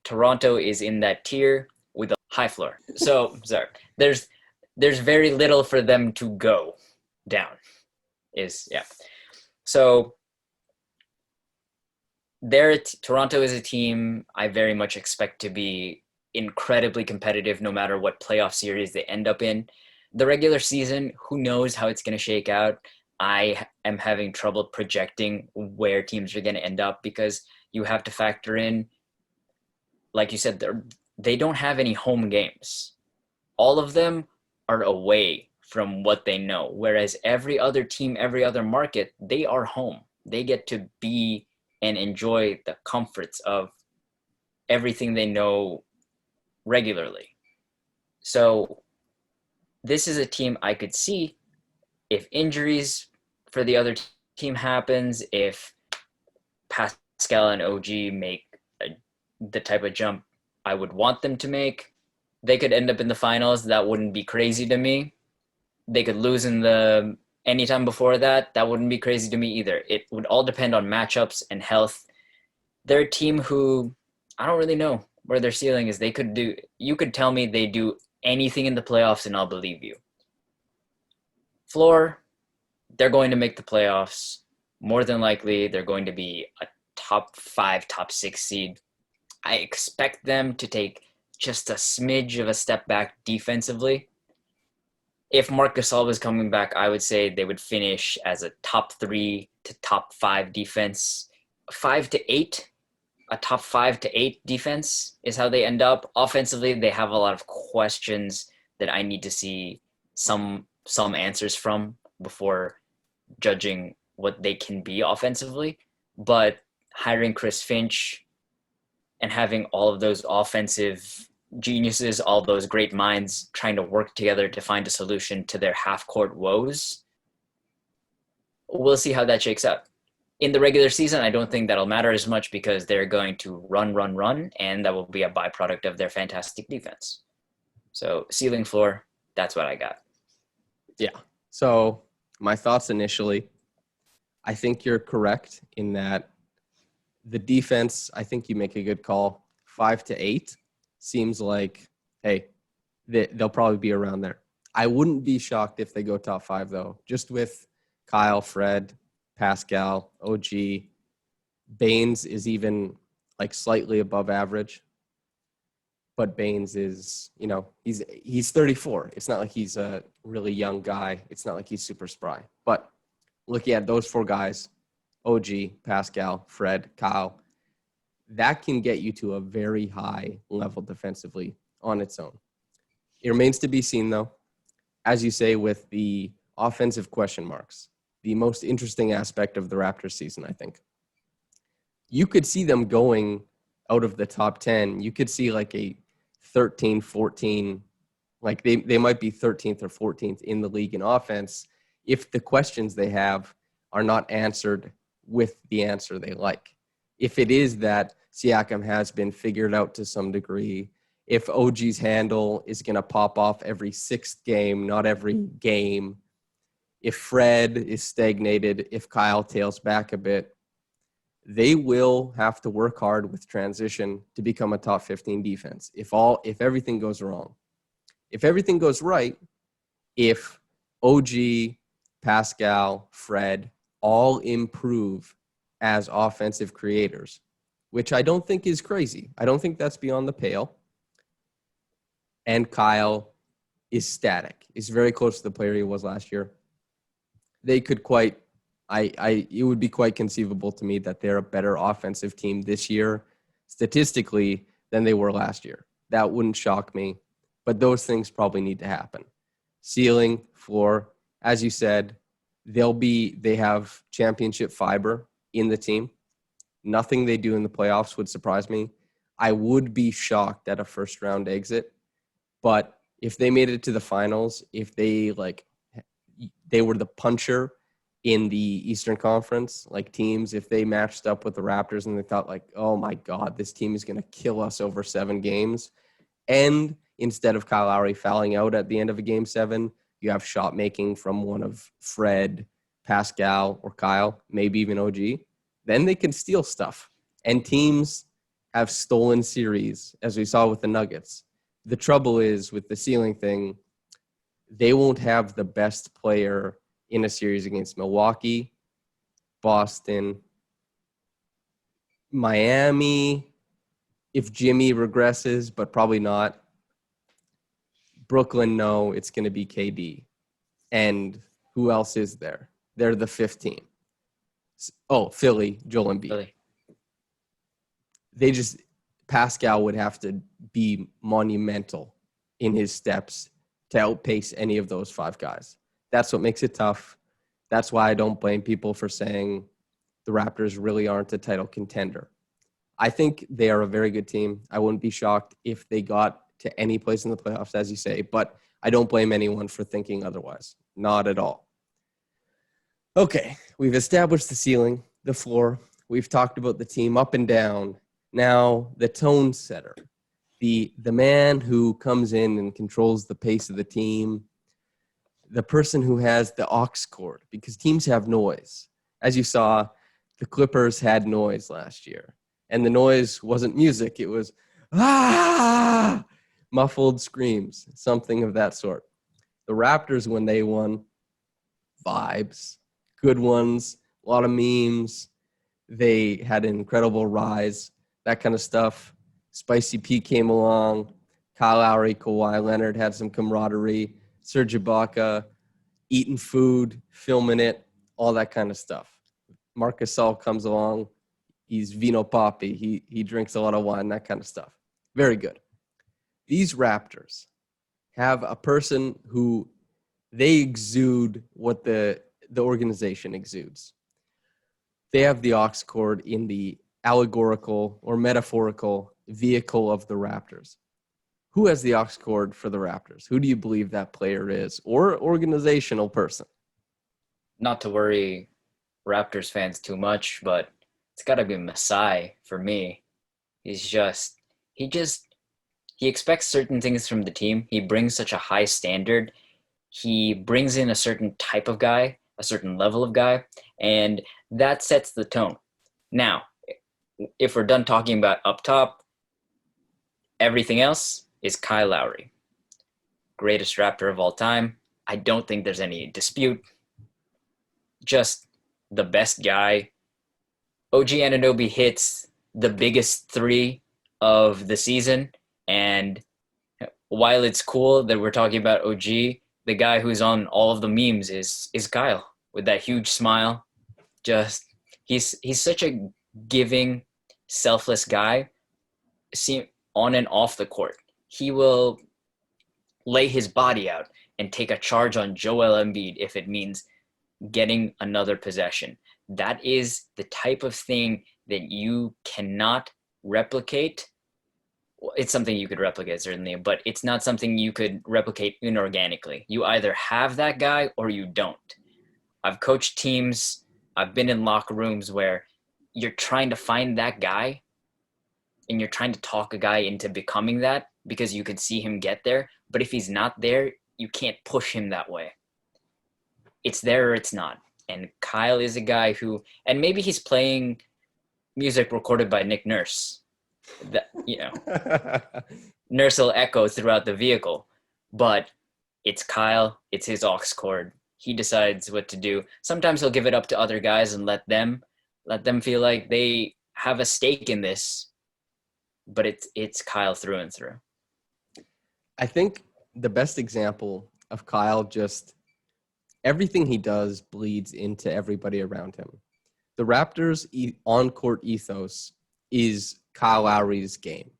Toronto is in that tier with a high floor. So, sorry. There's very little for them to go down. So Toronto is a team I very much expect to be incredibly competitive no matter what playoff series they end up in. The regular season, who knows how it's going to shake out. I am having trouble projecting where teams are going to end up because you have to factor in, like you said, they don't have any home games. All of them are away from what they know, whereas every other team, every other market, they are home. They get to be and enjoy the comforts of everything they know regularly. So this is a team I could see if injuries for the other team happens, if Pascal and OG make the type of jump I would want them to make, they could end up in the finals. That wouldn't be crazy to me. They could lose in the anytime before that. That wouldn't be crazy to me either. It would all depend on matchups and health. They're a team who I don't really know where their ceiling is. You could tell me they do anything in the playoffs and I'll believe you. Floor, they're going to make the playoffs. More than likely, they're going to be a top 5, top 6 seed. I expect them to take just a smidge of a step back defensively. If Marc Gasol was coming back, I would say they would finish as a top 3 to top 5 defense. 5 to 8, a top 5 to 8 defense is how they end up. Offensively, they have a lot of questions that I need to see some answers from before judging what they can be offensively. But hiring Chris Finch and having all of those offensive geniuses, all those great minds trying to work together to find a solution to their half-court woes, we'll see how that shakes out. In the regular season, I don't think that'll matter as much because they're going to run, and that will be a byproduct of their fantastic defense. So ceiling floor, that's what I got.
Yeah. So my thoughts initially, I think you're correct in that the defense, I think you make a good call. 5 to 8 seems like, hey, they'll probably be around there. I wouldn't be shocked if they go top 5, though, just with Kyle, Fred, Pascal, OG. Baines is even like slightly above average. But Baines is, he's 34. It's not like he's a really young guy. It's not like he's super spry. But looking at those 4 guys, OG, Pascal, Fred, Kyle, that can get you to a very high level defensively on its own. It remains to be seen, though, as you say, with the offensive question marks, the most interesting aspect of the Raptors season, I think. You could see them going out of the top 10. You could see like a 13, 14, like they might be 13th or 14th in the league in offense if the questions they have are not answered with the answer they like. If it is that Siakam has been figured out to some degree, if OG's handle is going to pop off every 6th game, not every game, if Fred is stagnated, if Kyle tails back a bit, they will have to work hard with transition to become a top 15 defense. If everything goes wrong. If everything goes right, if OG, Pascal, Fred all improve as offensive creators, which I don't think is crazy. I don't think that's beyond the pale. And Kyle is static. He's very close to the player he was last year. They could it would be quite conceivable to me that they're a better offensive team this year, statistically, than they were last year. That wouldn't shock me, but those things probably need to happen. Ceiling, floor, as you said, they have championship fiber in the team. Nothing they do in the playoffs would surprise me. I would be shocked at a first-round exit, but if they made it to the finals, if they were the puncher in the Eastern Conference, like teams, if they matched up with the Raptors and they thought like, oh my God, this team is going to kill us over 7 games. And instead of Kyle Lowry fouling out at the end of a game 7, you have shot making from one of Fred, Pascal, or Kyle, maybe even OG, then they can steal stuff. And teams have stolen series, as we saw with the Nuggets. The trouble is with the ceiling thing, they won't have the best player in a series against Milwaukee, Boston, Miami, if Jimmy regresses, but probably not. Brooklyn, no, it's going to be KD. And who else is there? They're the 5th team. Oh, Philly, Joel Embiid.
Really.
Pascal would have to be monumental in his steps to outpace any of those 5 guys. That's what makes it tough. That's why I don't blame people for saying the Raptors really aren't a title contender. I think they are a very good team. I wouldn't be shocked if they got to any place in the playoffs, as you say, but I don't blame anyone for thinking otherwise. Not at all. Okay, we've established the ceiling, the floor. We've talked about the team up and down. Now, the tone setter, the man who comes in and controls the pace of the team, the person who has the aux cord, because teams have noise. As you saw, the Clippers had noise last year, and the noise wasn't music. It was, muffled screams, something of that sort. The Raptors, when they won, vibes, good ones, a lot of memes. They had an incredible rise, that kind of stuff. Spicy P came along. Kyle Lowry, Kawhi Leonard had some camaraderie. Serge Ibaka eating food, filming it, all that kind of stuff. Marc Gasol comes along. He's Vino Papi. He drinks a lot of wine, that kind of stuff. Very good. These Raptors have a person who they exude what the organization exudes. They have the aux cord in the allegorical or metaphorical vehicle of the Raptors. Who has the aux cord for the Raptors? Who do you believe that player is, or organizational person?
Not to worry Raptors fans too much, but it's got to be Masai for me. He expects certain things from the team. He brings such a high standard. He brings in a certain type of guy, a certain level of guy, and that sets the tone. Now, if we're done talking about up top, everything else is Kyle Lowry. Greatest Raptor of all time. I don't think there's any dispute. Just the best guy. OG Anunoby hits the biggest 3 of the season, and while it's cool that we're talking about OG, the guy who's on all of the memes is Kyle with that huge smile. Just he's such a giving, selfless guy. See, on and off the court, he will lay his body out and take a charge on Joel Embiid if it means getting another possession. That is the type of thing that you cannot replicate. It's something you could replicate, certainly, but it's not something you could replicate inorganically. You either have that guy or you don't. I've coached teams. I've been in locker rooms where you're trying to find that guy and you're trying to talk a guy into becoming that because you could see him get there. But if he's not there, you can't push him that way. It's there or it's not. And Kyle is a guy who, and maybe he's playing music recorded by Nick Nurse. That, Nurse will echo throughout the vehicle, but it's Kyle. It's his aux cord. He decides what to do. Sometimes he'll give it up to other guys and let them feel like they have a stake in this, but it's Kyle through and through.
I think the best example of Kyle, just everything he does bleeds into everybody around him. The Raptors' on-court ethos is Kyle Lowry's game.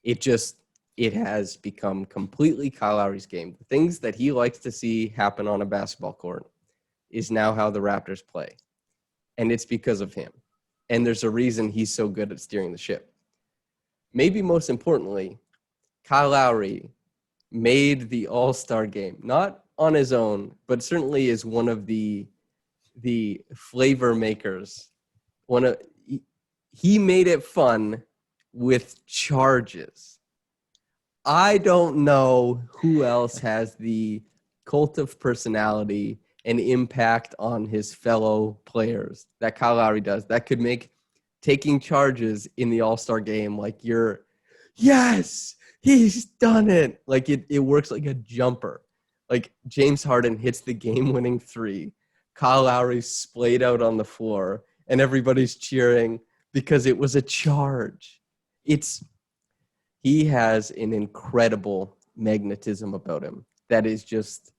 It has become completely Kyle Lowry's game. The things that he likes to see happen on a basketball court is now how the Raptors play. And it's because of him. And there's a reason he's so good at steering the ship. Maybe most importantly, Kyle Lowry made the All-Star game, not on his own, but certainly is one of the the flavor makers. He made it fun with charges. I don't know who else has the cult of personality and impact on his fellow players that Kyle Lowry does. That could make taking charges in the All-Star game like yes, he's done it. Like it works like a jumper. Like James Harden hits the game-winning three. Kyle Lowry's splayed out on the floor, and everybody's cheering because it was a charge. He has an incredible magnetism about him that is just,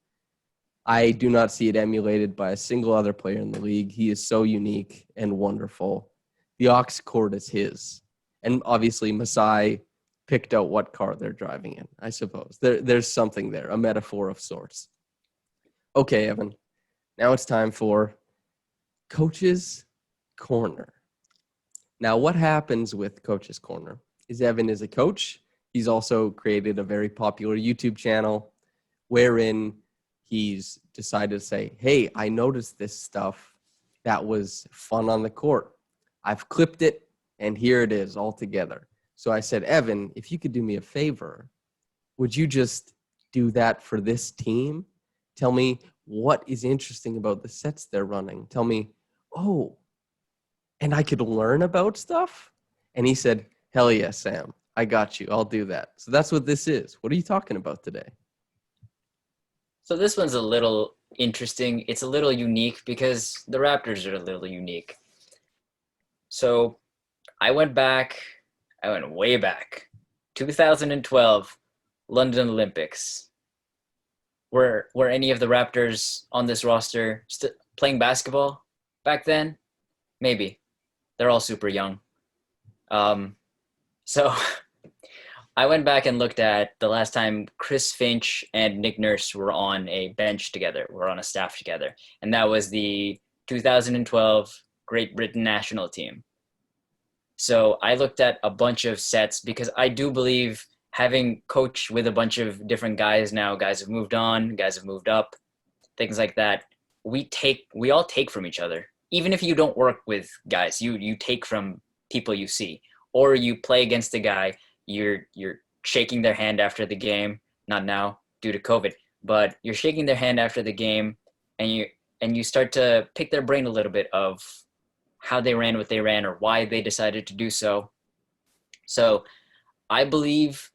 I do not see it emulated by a single other player in the league. He is so unique and wonderful. The aux cord is his. And obviously Masai picked out what car they're driving in, I suppose. There's something there, a metaphor of sorts. Okay, Evan, now it's time for Coach's Corner. Now, what happens with Coach's Corner is Evan is a coach. He's also created a very popular YouTube channel wherein he's decided to say, hey, I noticed this stuff that was fun on the court. I've clipped it, and here it is all together. So I said, Evan, if you could do me a favor, would you just do that for this team? Tell me what is interesting about the sets they're running. Tell me, and I could learn about stuff? And he said, hell yes, Sam. I got you. I'll do that. So that's what this is. What are you talking about today?
So this one's a little interesting. It's a little unique because the Raptors are a little unique. So I went way back. 2012, London Olympics. Were any of the Raptors on this roster playing basketball back then? Maybe. They're all super young. So I went back and looked at the last time Chris Finch and Nick Nurse were on a bench together, were on a staff together. And that was the 2012 Great Britain national team. So I looked at a bunch of sets because I do believe having coached with a bunch of different guys now, guys have moved on, guys have moved up, things like that. We all take from each other. Even if you don't work with guys, you take from people you see. Or you play against a guy, you're shaking their hand after the game, not now due to COVID, but you're shaking their hand after the game and you start to pick their brain a little bit of how they ran what they ran or why they decided to do so. So I believe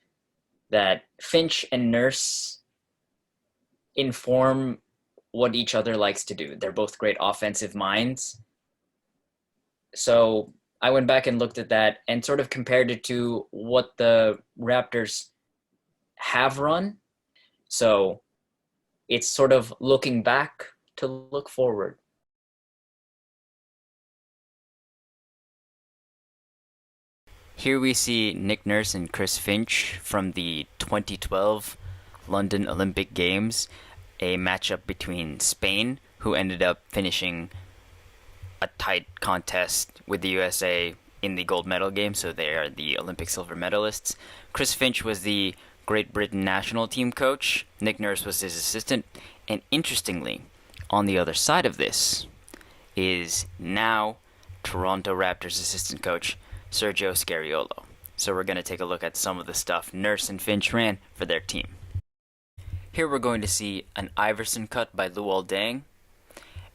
that Finch and Nurse inform what each other likes to do. They're both great offensive minds. So I went back and looked at that and sort of compared it to what the Raptors have run. So it's sort of looking back to look forward. Here we see Nick Nurse and Chris Finch from the 2012 London Olympic Games, a matchup between Spain, who ended up finishing a tight contest with the USA in the gold medal game, so they are the Olympic silver medalists. Chris Finch was the Great Britain national team coach. Nick Nurse was his assistant. And interestingly, on the other side of this is now Toronto Raptors assistant coach Sergio Scariolo. So we're going to take a look at some of the stuff Nurse and Finch ran for their team. Here we're going to see an Iverson cut by Luol Deng.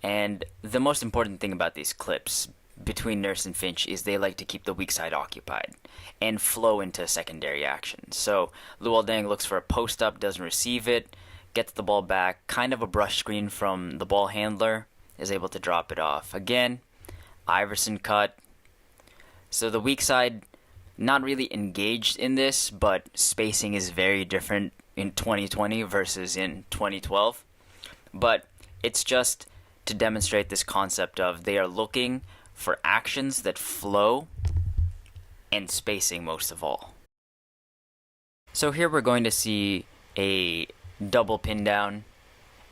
And the most important thing about these clips between Nurse and Finch is they like to keep the weak side occupied and flow into secondary action. So Luol Deng looks for a post-up, doesn't receive it, gets the ball back, kind of a brush screen from the ball handler, is able to drop it off. Again, Iverson cut. So the weak side, not really engaged in this, but spacing is very different in 2020 versus in 2012. But it's just to demonstrate this concept of they are looking for actions that flow and spacing most of all. So here we're going to see a double pin down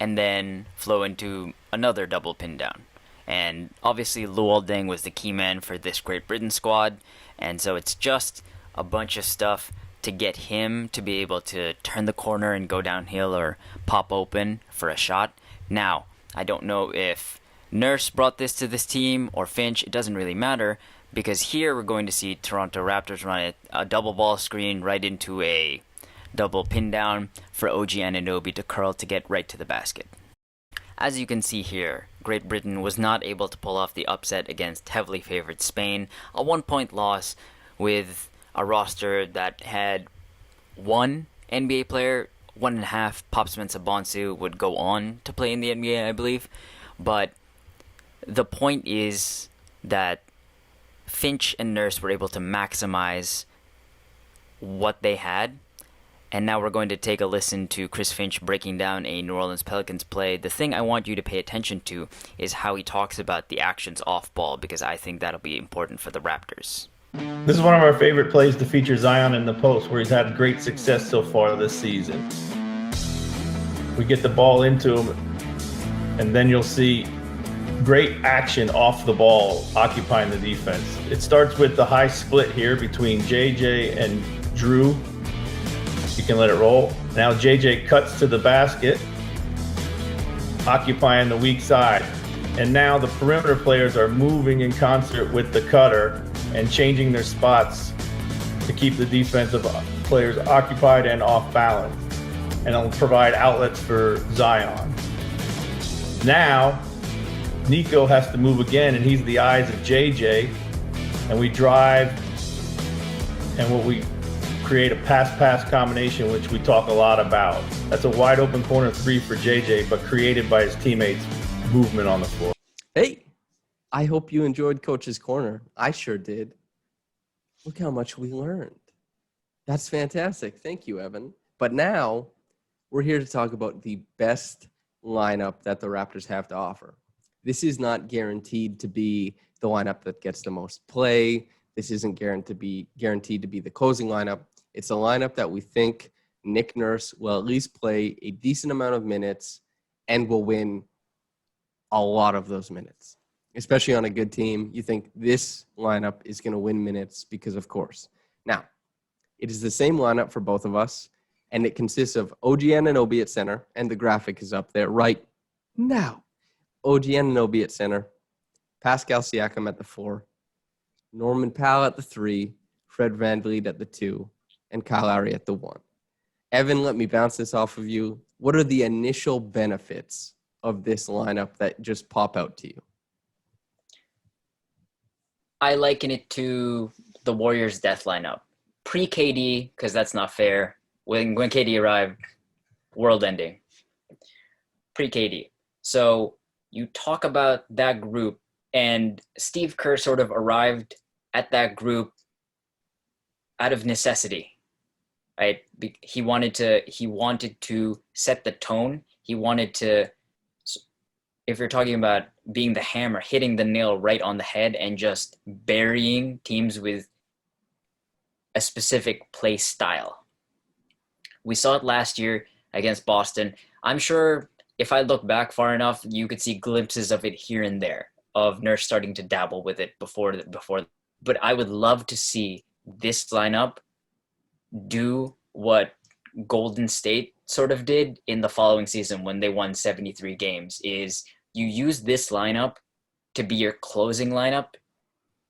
and then flow into another double pin down. And obviously Luol Deng was the key man for this Great Britain squad, and so it's just a bunch of stuff to get him to be able to turn the corner and go downhill or pop open for a shot. Now, I don't know if Nurse brought this to this team, or Finch, it doesn't really matter, because here we're going to see Toronto Raptors run a double ball screen right into a double pin down for OG Anunoby to curl to get right to the basket. As you can see here, Great Britain was not able to pull off the upset against heavily favored Spain, a 1-point loss with a roster that had one NBA player, 1.5, Pop Spencer-Bonsu would go on to play in the NBA, I believe, but the point is that Finch and Nurse were able to maximize what they had. And now we're going to take a listen to Chris Finch breaking down a New Orleans Pelicans play. The thing I want you to pay attention to is how he talks about the actions off ball, because I think that'll be important for the Raptors.
This is one of our favorite plays to feature Zion in the post, where he's had great success so far this season. We get the ball into him, and then you'll see great action off the ball occupying the defense. It starts with the high split here between JJ and Drew. You can let it roll. Now JJ cuts to the basket, occupying the weak side. And now the perimeter players are moving in concert with the cutter and changing their spots to keep the defensive players occupied and off balance. And it'll provide outlets for Zion. Now, Nico has to move again, and he's the eyes of JJ. And we drive, and what we create a pass-pass combination, which we talk a lot about. That's a wide open corner three for JJ, but created by his teammates' movement on the floor.
Hey, I hope you enjoyed Coach's Corner. I sure did. Look how much we learned. That's fantastic. Thank you, Evan. But now we're here to talk about the best lineup that the Raptors have to offer. This is not guaranteed to be the lineup that gets the most play. This isn't guaranteed to be the closing lineup. It's a lineup that we think Nick Nurse will at least play a decent amount of minutes and will win a lot of those minutes, especially on a good team. You think this lineup is going to win minutes because, of course. Now, it is the same lineup for both of us, and it consists of OG Anunoby at center, and the graphic is up there right now. OG Anunoby at center, Pascal Siakam at the 4, Norman Powell at the 3, Fred VanVleet at the 2, and Kyle Lowry at the 1. Evan, let me bounce this off of you. What are the initial benefits of this lineup that just pop out to you?
I liken it to the Warriors' death lineup. Pre-KD, because that's not fair. When KD arrived, world ending. Pre-KD. So you talk about that group, and Steve Kerr sort of arrived at that group out of necessity, right? He wanted to set the tone. He wanted to, if you're talking about being the hammer, hitting the nail right on the head and just burying teams with a specific play style. We saw it last year against Boston. I'm sure if I look back far enough, you could see glimpses of it here and there, of Nurse starting to dabble with it before. But I would love to see this lineup do what Golden State sort of did in the following season when they won 73 games, is you use this lineup to be your closing lineup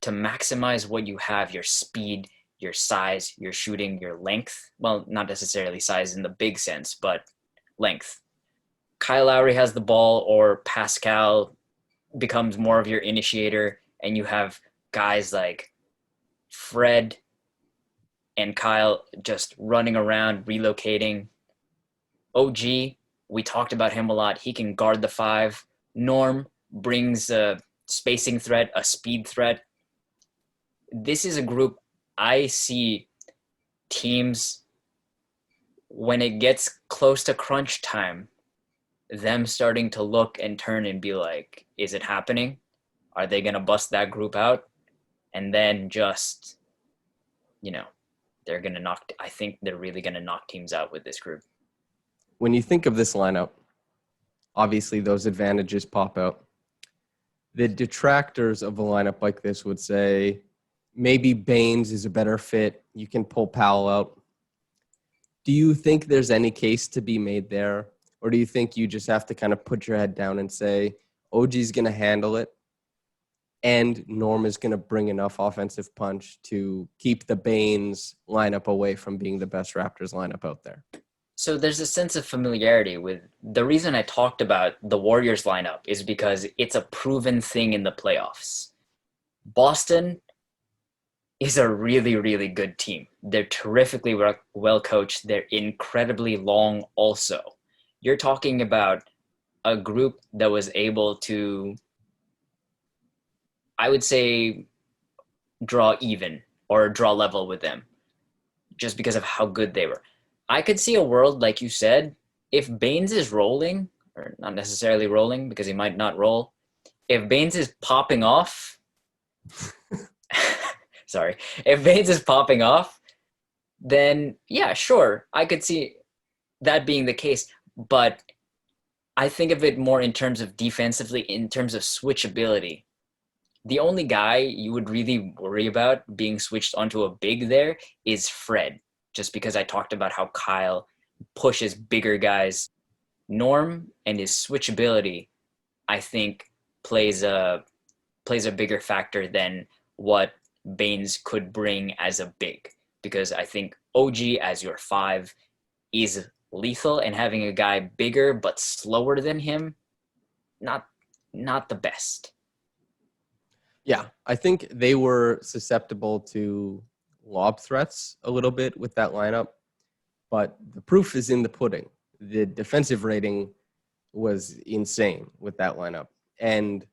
to maximize what you have, your speed, your size, your shooting, your length. Well, not necessarily size in the big sense, but length. Kyle Lowry has the ball, or Pascal becomes more of your initiator, and you have guys like Fred and Kyle just running around, relocating. OG, we talked about him a lot. He can guard the 5. Norm brings a spacing threat, a speed threat. This is a group I see teams, when it gets close to crunch time, them starting to look and turn and be like, is it happening? Are they going to bust that group out? And then just, they're going to knock, I think they're really going to knock teams out with this group.
When you think of this lineup, obviously those advantages pop out. The detractors of a lineup like this would say, maybe Baines is a better fit. You can pull Powell out. Do you think there's any case to be made there? Or do you think you just have to kind of put your head down and say, OG's going to handle it, and Norm is going to bring enough offensive punch to keep the Baines lineup away from being the best Raptors lineup out there.
So there's a sense of familiarity with the reason I talked about the Warriors lineup is because it's a proven thing in the playoffs. Boston is a really, really good team. They're terrifically well coached. They're incredibly long also. You're talking about a group that was able to, I would say, draw even or draw level with them just because of how good they were. I could see a world, like you said, if Baines is rolling, or not necessarily rolling because he might not roll, if Baines is popping off, sorry, if Baines is popping off, then yeah, sure, I could see that being the case. But I think of it more in terms of defensively, in terms of switchability. The only guy you would really worry about being switched onto a big there is Fred, just because I talked about how Kyle pushes bigger guys. Norm and his switchability, I think, plays a bigger factor than what Baines could bring as a big, because I think OG as your 5 is lethal, and having a guy bigger but slower than him, not the best.
Yeah, I think they were susceptible to lob threats a little bit with that lineup, but the proof is in the pudding. The defensive rating was insane with that lineup, and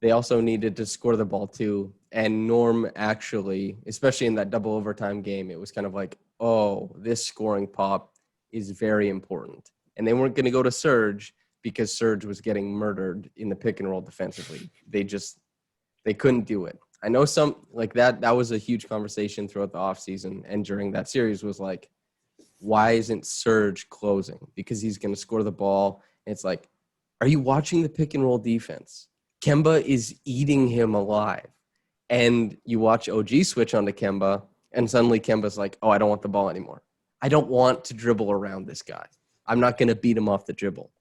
they also needed to score the ball too. And Norm actually, especially in that double overtime game, it was kind of like, oh, this scoring pop is very important. And they weren't going to go to Serge because Serge was getting murdered in the pick and roll defensively. They couldn't do it. I know some like that was a huge conversation throughout the offseason and during that series was like, why isn't Serge closing? Because he's going to score the ball. And it's like, are you watching the pick and roll defense? Kemba is eating him alive. And you watch OG switch onto Kemba, and suddenly Kemba's like, oh, I don't want the ball anymore. I don't want to dribble around this guy. I'm not going to beat him off the dribble.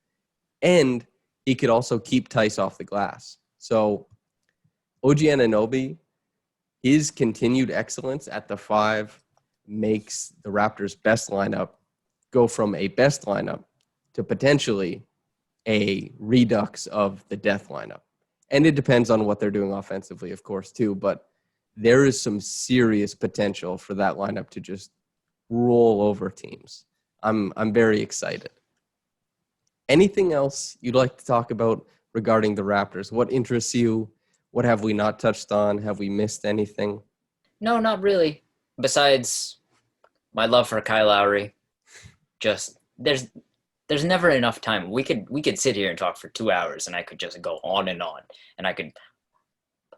And he could also keep Tice off the glass. So OG Anunoby, his continued excellence at the 5 makes the Raptors' best lineup go from a best lineup to potentially a redux of the death lineup. And it depends on what they're doing offensively, of course, too. But there is some serious potential for that lineup to just roll over teams. I'm very excited. Anything else you'd like to talk about regarding the Raptors? What interests you? What have we not touched on? Have we missed anything?
No, not really. Besides my love for Kyle Lowry, just there's never enough time. We could sit here and talk for 2 hours, and I could just go on, and I could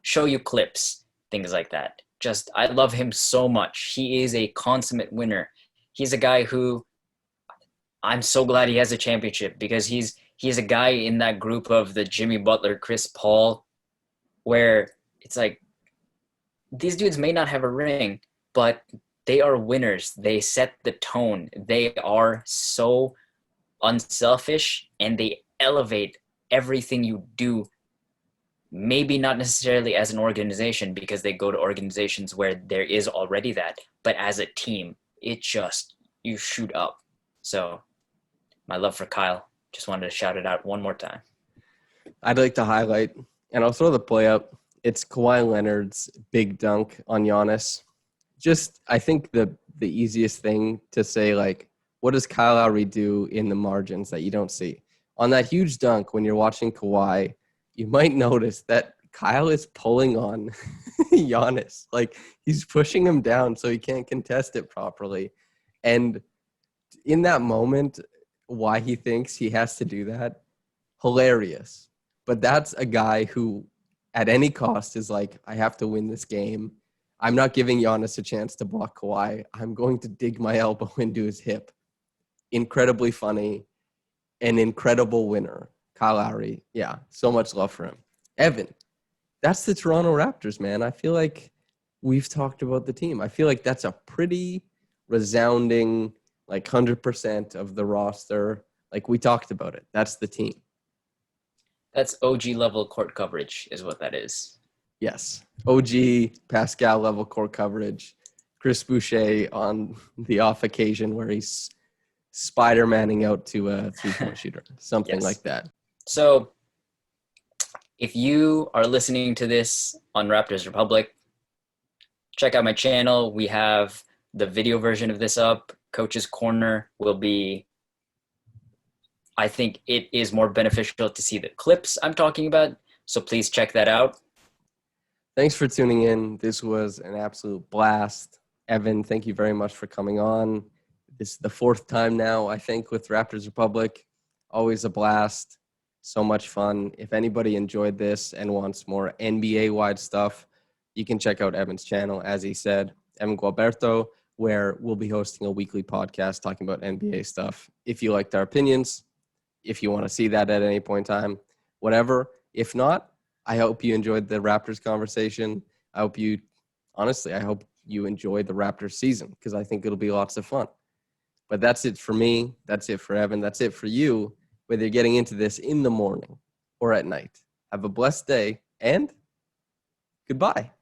show you clips, things like that. Just I love him so much. He is a consummate winner. He's a guy who I'm so glad he has a championship, because he's a guy in that group of the Jimmy Butler, Chris Paul, where it's like these dudes may not have a ring, but they are winners. They set the tone. They are so unselfish, and they elevate everything you do. Maybe not necessarily as an organization, because they go to organizations where there is already that, but as a team, it just, you shoot up. So my love for Kyle, just wanted to shout it out one more time.
I'd like to highlight, and I'll throw the play up, it's Kawhi Leonard's big dunk on Giannis. Just, I think the easiest thing to say, like, what does Kyle Lowry do in the margins that you don't see? On that huge dunk, when you're watching Kawhi, you might notice that Kyle is pulling on Giannis. Like, he's pushing him down so he can't contest it properly. And in that moment, why he thinks he has to do that, hilarious. But that's a guy who, at any cost, is like, I have to win this game. I'm not giving Giannis a chance to block Kawhi. I'm going to dig my elbow into his hip. Incredibly funny, an incredible winner. Kyle Lowry, yeah, so much love for him. Evin, that's the Toronto Raptors, man. I feel like we've talked about the team. I feel like that's a pretty resounding, like 100% of the roster. Like, we talked about it. That's the team.
That's OG level court coverage is what that is.
Yes. OG, Pascal level court coverage. Chris Boucher on the off occasion where he's Spider-Manning out to a three-point shooter. Something
Yes.
like that.
So if you are listening to this on Raptors Republic, check out my channel. We have the video version of this up. Coach's Corner will be, I think it is more beneficial to see the clips I'm talking about. So please check that out.
Thanks for tuning in. This was an absolute blast. Evin, thank you very much for coming on. This is the fourth time now, I think, with Raptors Republic. Always a blast. So much fun. If anybody enjoyed this and wants more NBA-wide stuff, you can check out Evan's channel, as he said, Evin Gualberto, where we'll be hosting a weekly podcast talking about NBA stuff. If you liked our opinions, if you want to see that at any point in time, whatever. If not, I hope you enjoyed the Raptors conversation. I hope you enjoyed the Raptors season because I think it'll be lots of fun. But that's it for me. That's it for Evin. That's it for you, whether you're getting into this in the morning or at night. Have a blessed day and goodbye.